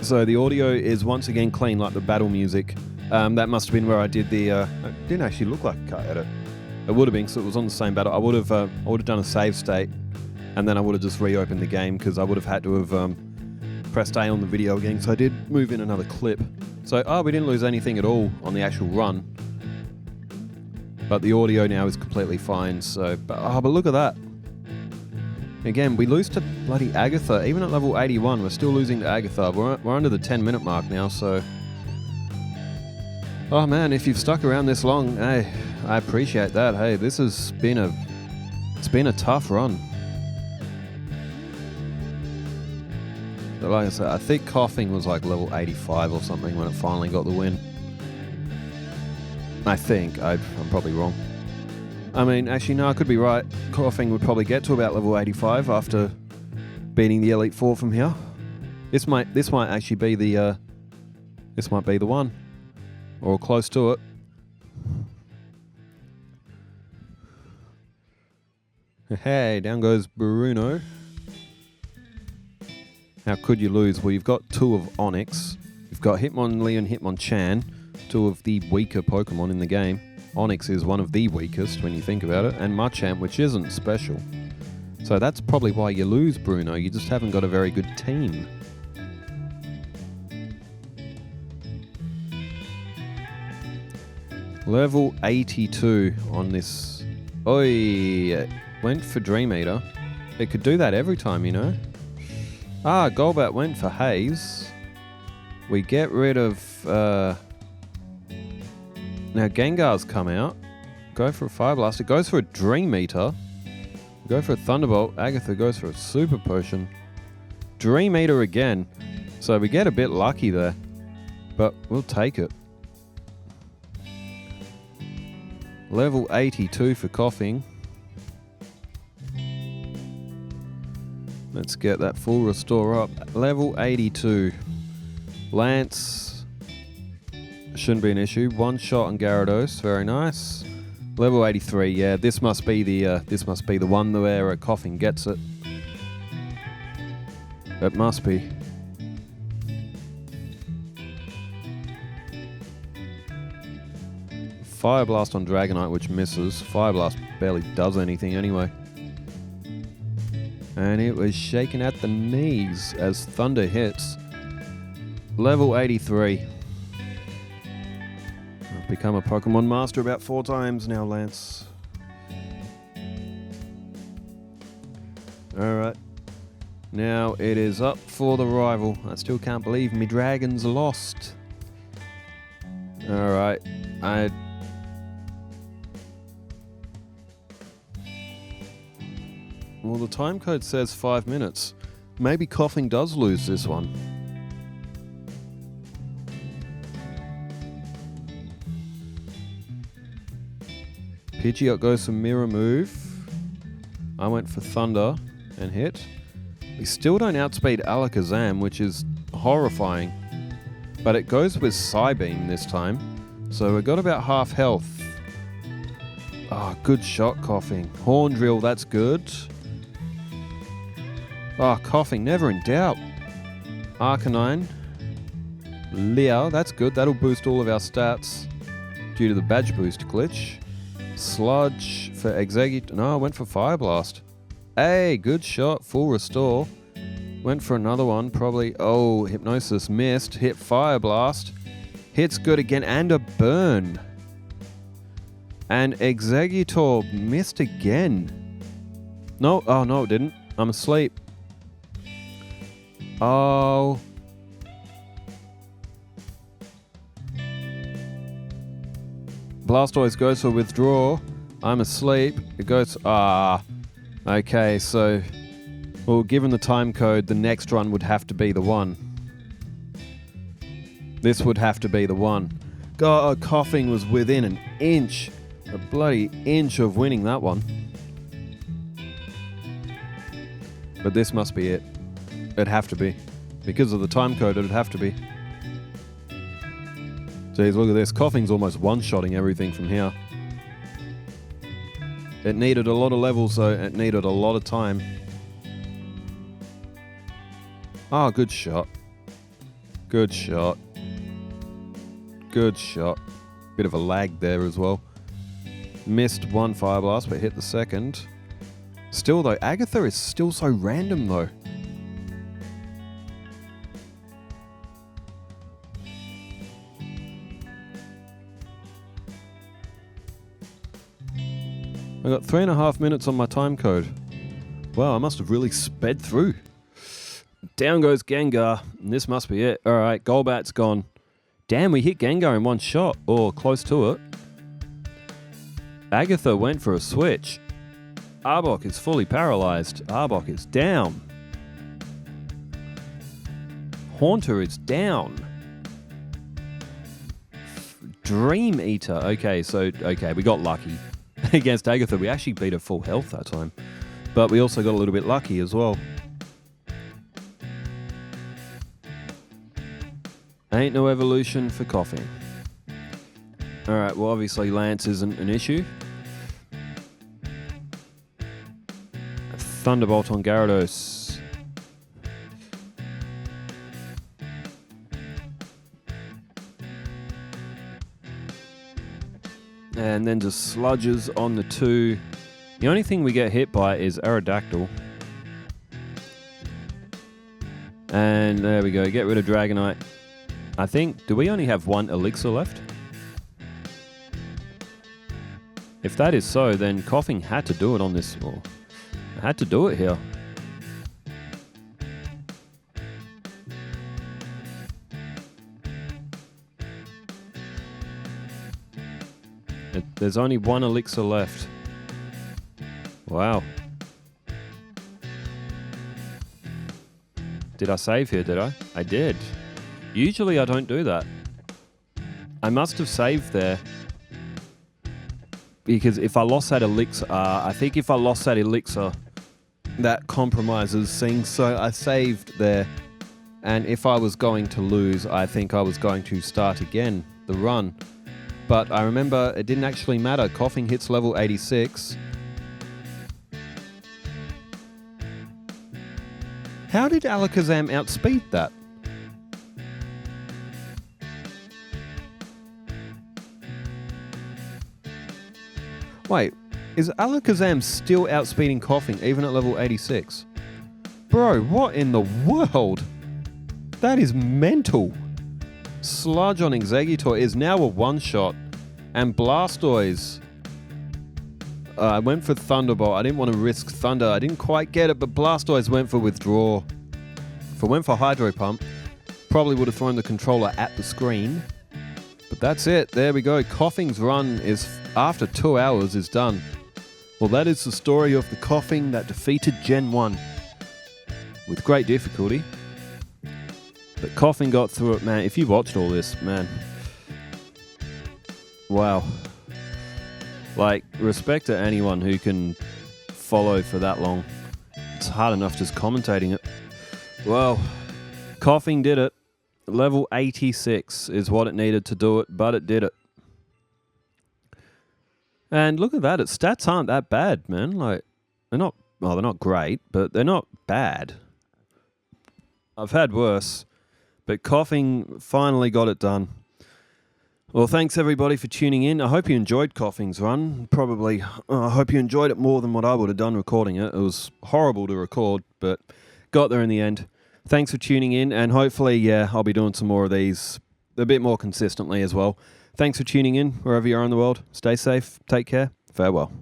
So the audio is once again clean, like the battle music. That must have been where I did the... it didn't actually look like a cut edit. It would have been, because it was on the same battle. I would have done a save state, and then I would have just reopened the game, because I would have had to have pressed A on the video again. So I did move in another clip. So, we didn't lose anything at all on the actual run. But the audio now is completely fine. So, but look at that. Again, we lose to bloody Agatha. Even at level 81, we're still losing to Agatha. We're under the 10-minute mark now, so... Oh man, if you've stuck around this long, hey, I appreciate that. Hey, this has been a tough run. But like I said, I think Koffing was like level 85 or something when it finally got the win. I think. I'm probably wrong. I mean, actually, no, I could be right. Koffing would probably get to about level 85 after beating the Elite Four from here. This might actually be the this might be the one, or close to it. Hey, down goes Bruno. How could you lose? Well, you've got two of Onyx. You've got Hitmonlee and Hitmonchan, two of the weaker Pokemon in the game. Onyx is one of the weakest when you think about it, and Machamp, which isn't special. So that's probably why you lose, Bruno. You just haven't got a very good team. Level 82 on this. Oi, went for Dream Eater. It could do that every time, you know. Golbat went for Haze. We get rid of... Now Gengar's come out. Go for a Fire Blast. It goes for a Dream Eater. Go for a Thunderbolt. Agatha goes for a Super Potion. Dream Eater again. So we get a bit lucky there. But we'll take it. Level 82 for Koffing. Let's get that full restore up. Level 82. Lance. Shouldn't be an issue. One shot on Gyarados. Very nice. Level 83. Yeah, this must be the one where Koffing gets it. It must be. Fire Blast on Dragonite, which misses. Fire Blast barely does anything anyway. And it was shaken at the knees as Thunder hits. Level 83. I've become a Pokemon Master about 4 times now, Lance. Alright. Now it is up for the rival. I still can't believe me dragons lost. Alright. Well, the time code says 5 minutes. Maybe Koffing does lose this one. Pidgeot goes for Mirror Move. I went for Thunder and hit. We still don't outspeed Alakazam, which is horrifying. But it goes with Psybeam this time. So we've got about half health. Good shot, Koffing. Horn Drill, that's good. Koffing, never in doubt. Arcanine. Leer, that's good. That'll boost all of our stats due to the badge boost glitch. Sludge for Exeggutor. No, I went for Fire Blast. Hey, good shot. Full restore. Went for another one, probably. Oh, Hypnosis missed. Hit Fire Blast. Hits good again, and a burn. And Exeggutor missed again. No, no, it didn't. I'm asleep. Oh. Blastoise goes for withdraw. I'm asleep. It goes... Okay, so... Well, given the time code, the next run would have to be the one. This would have to be the one. God, Koffing was within an inch. A bloody inch of winning that one. But this must be it. It'd have to be. Because of the time code, it'd have to be. Jeez, look at this. Koffing's almost one-shotting everything from here. It needed a lot of levels, though. It needed a lot of time. Ah, good shot. Good shot. Good shot. Bit of a lag there as well. Missed one fire blast, but hit the second. Still, though, Agatha is still so random, though. I got 3.5 minutes on my time code. Wow, I must have really sped through. Down goes Gengar, and this must be it. Alright, Golbat's gone. Damn, we hit Gengar in one shot, or close to it. Agatha went for a switch. Arbok is fully paralyzed. Arbok is down. Haunter is down. Dream Eater. Okay, we got lucky. Against Agatha, we actually beat her full health that time. But we also got a little bit lucky as well. Ain't no evolution for Koffing. Alright, well obviously Lance isn't an issue. A Thunderbolt on Gyarados. And then just sludges on the 2. The only thing we get hit by is Aerodactyl. And there we go, get rid of Dragonite. I think, do we only have one elixir left? If that is so, then Koffing had to do it on this, or had to do it here. There's only one elixir left. Wow. Did I save here, did I? I did. Usually I don't do that. I must have saved there. Because if I lost that elixir, I think if I lost that elixir, that compromises things. So I saved there. And if I was going to lose, I think I was going to start again, the run. But I remember it didn't actually matter. Koffing hits level 86. How did Alakazam outspeed that? Wait, is Alakazam still outspeeding Koffing even at level 86? Bro, what in the world? That is mental. Sludge on Exeggutor is now a one-shot. And Blastoise. I went for Thunderbolt. I didn't want to risk Thunder. I didn't quite get it, but Blastoise went for Withdraw. If I went for Hydro Pump, probably would have thrown the controller at the screen. But that's it. There we go. Koffing's run is, after 2 hours, is done. Well, that is the story of the Koffing that defeated Gen 1. With great difficulty. But Koffing got through it, man. If you watched all this, man. Wow. Like, respect to anyone who can follow for that long. It's hard enough just commentating it. Well, Koffing did it. Level 86 is what it needed to do it, but it did it. And look at that, its stats aren't that bad, man. Like, they're not great, but they're not bad. I've had worse, but Koffing finally got it done. Well, thanks everybody for tuning in. I hope you enjoyed Koffing's run. Probably, I hope you enjoyed it more than what I would have done recording it. It was horrible to record, but got there in the end. Thanks for tuning in, and hopefully, yeah, I'll be doing some more of these a bit more consistently as well. Thanks for tuning in, wherever you are in the world. Stay safe, take care, farewell.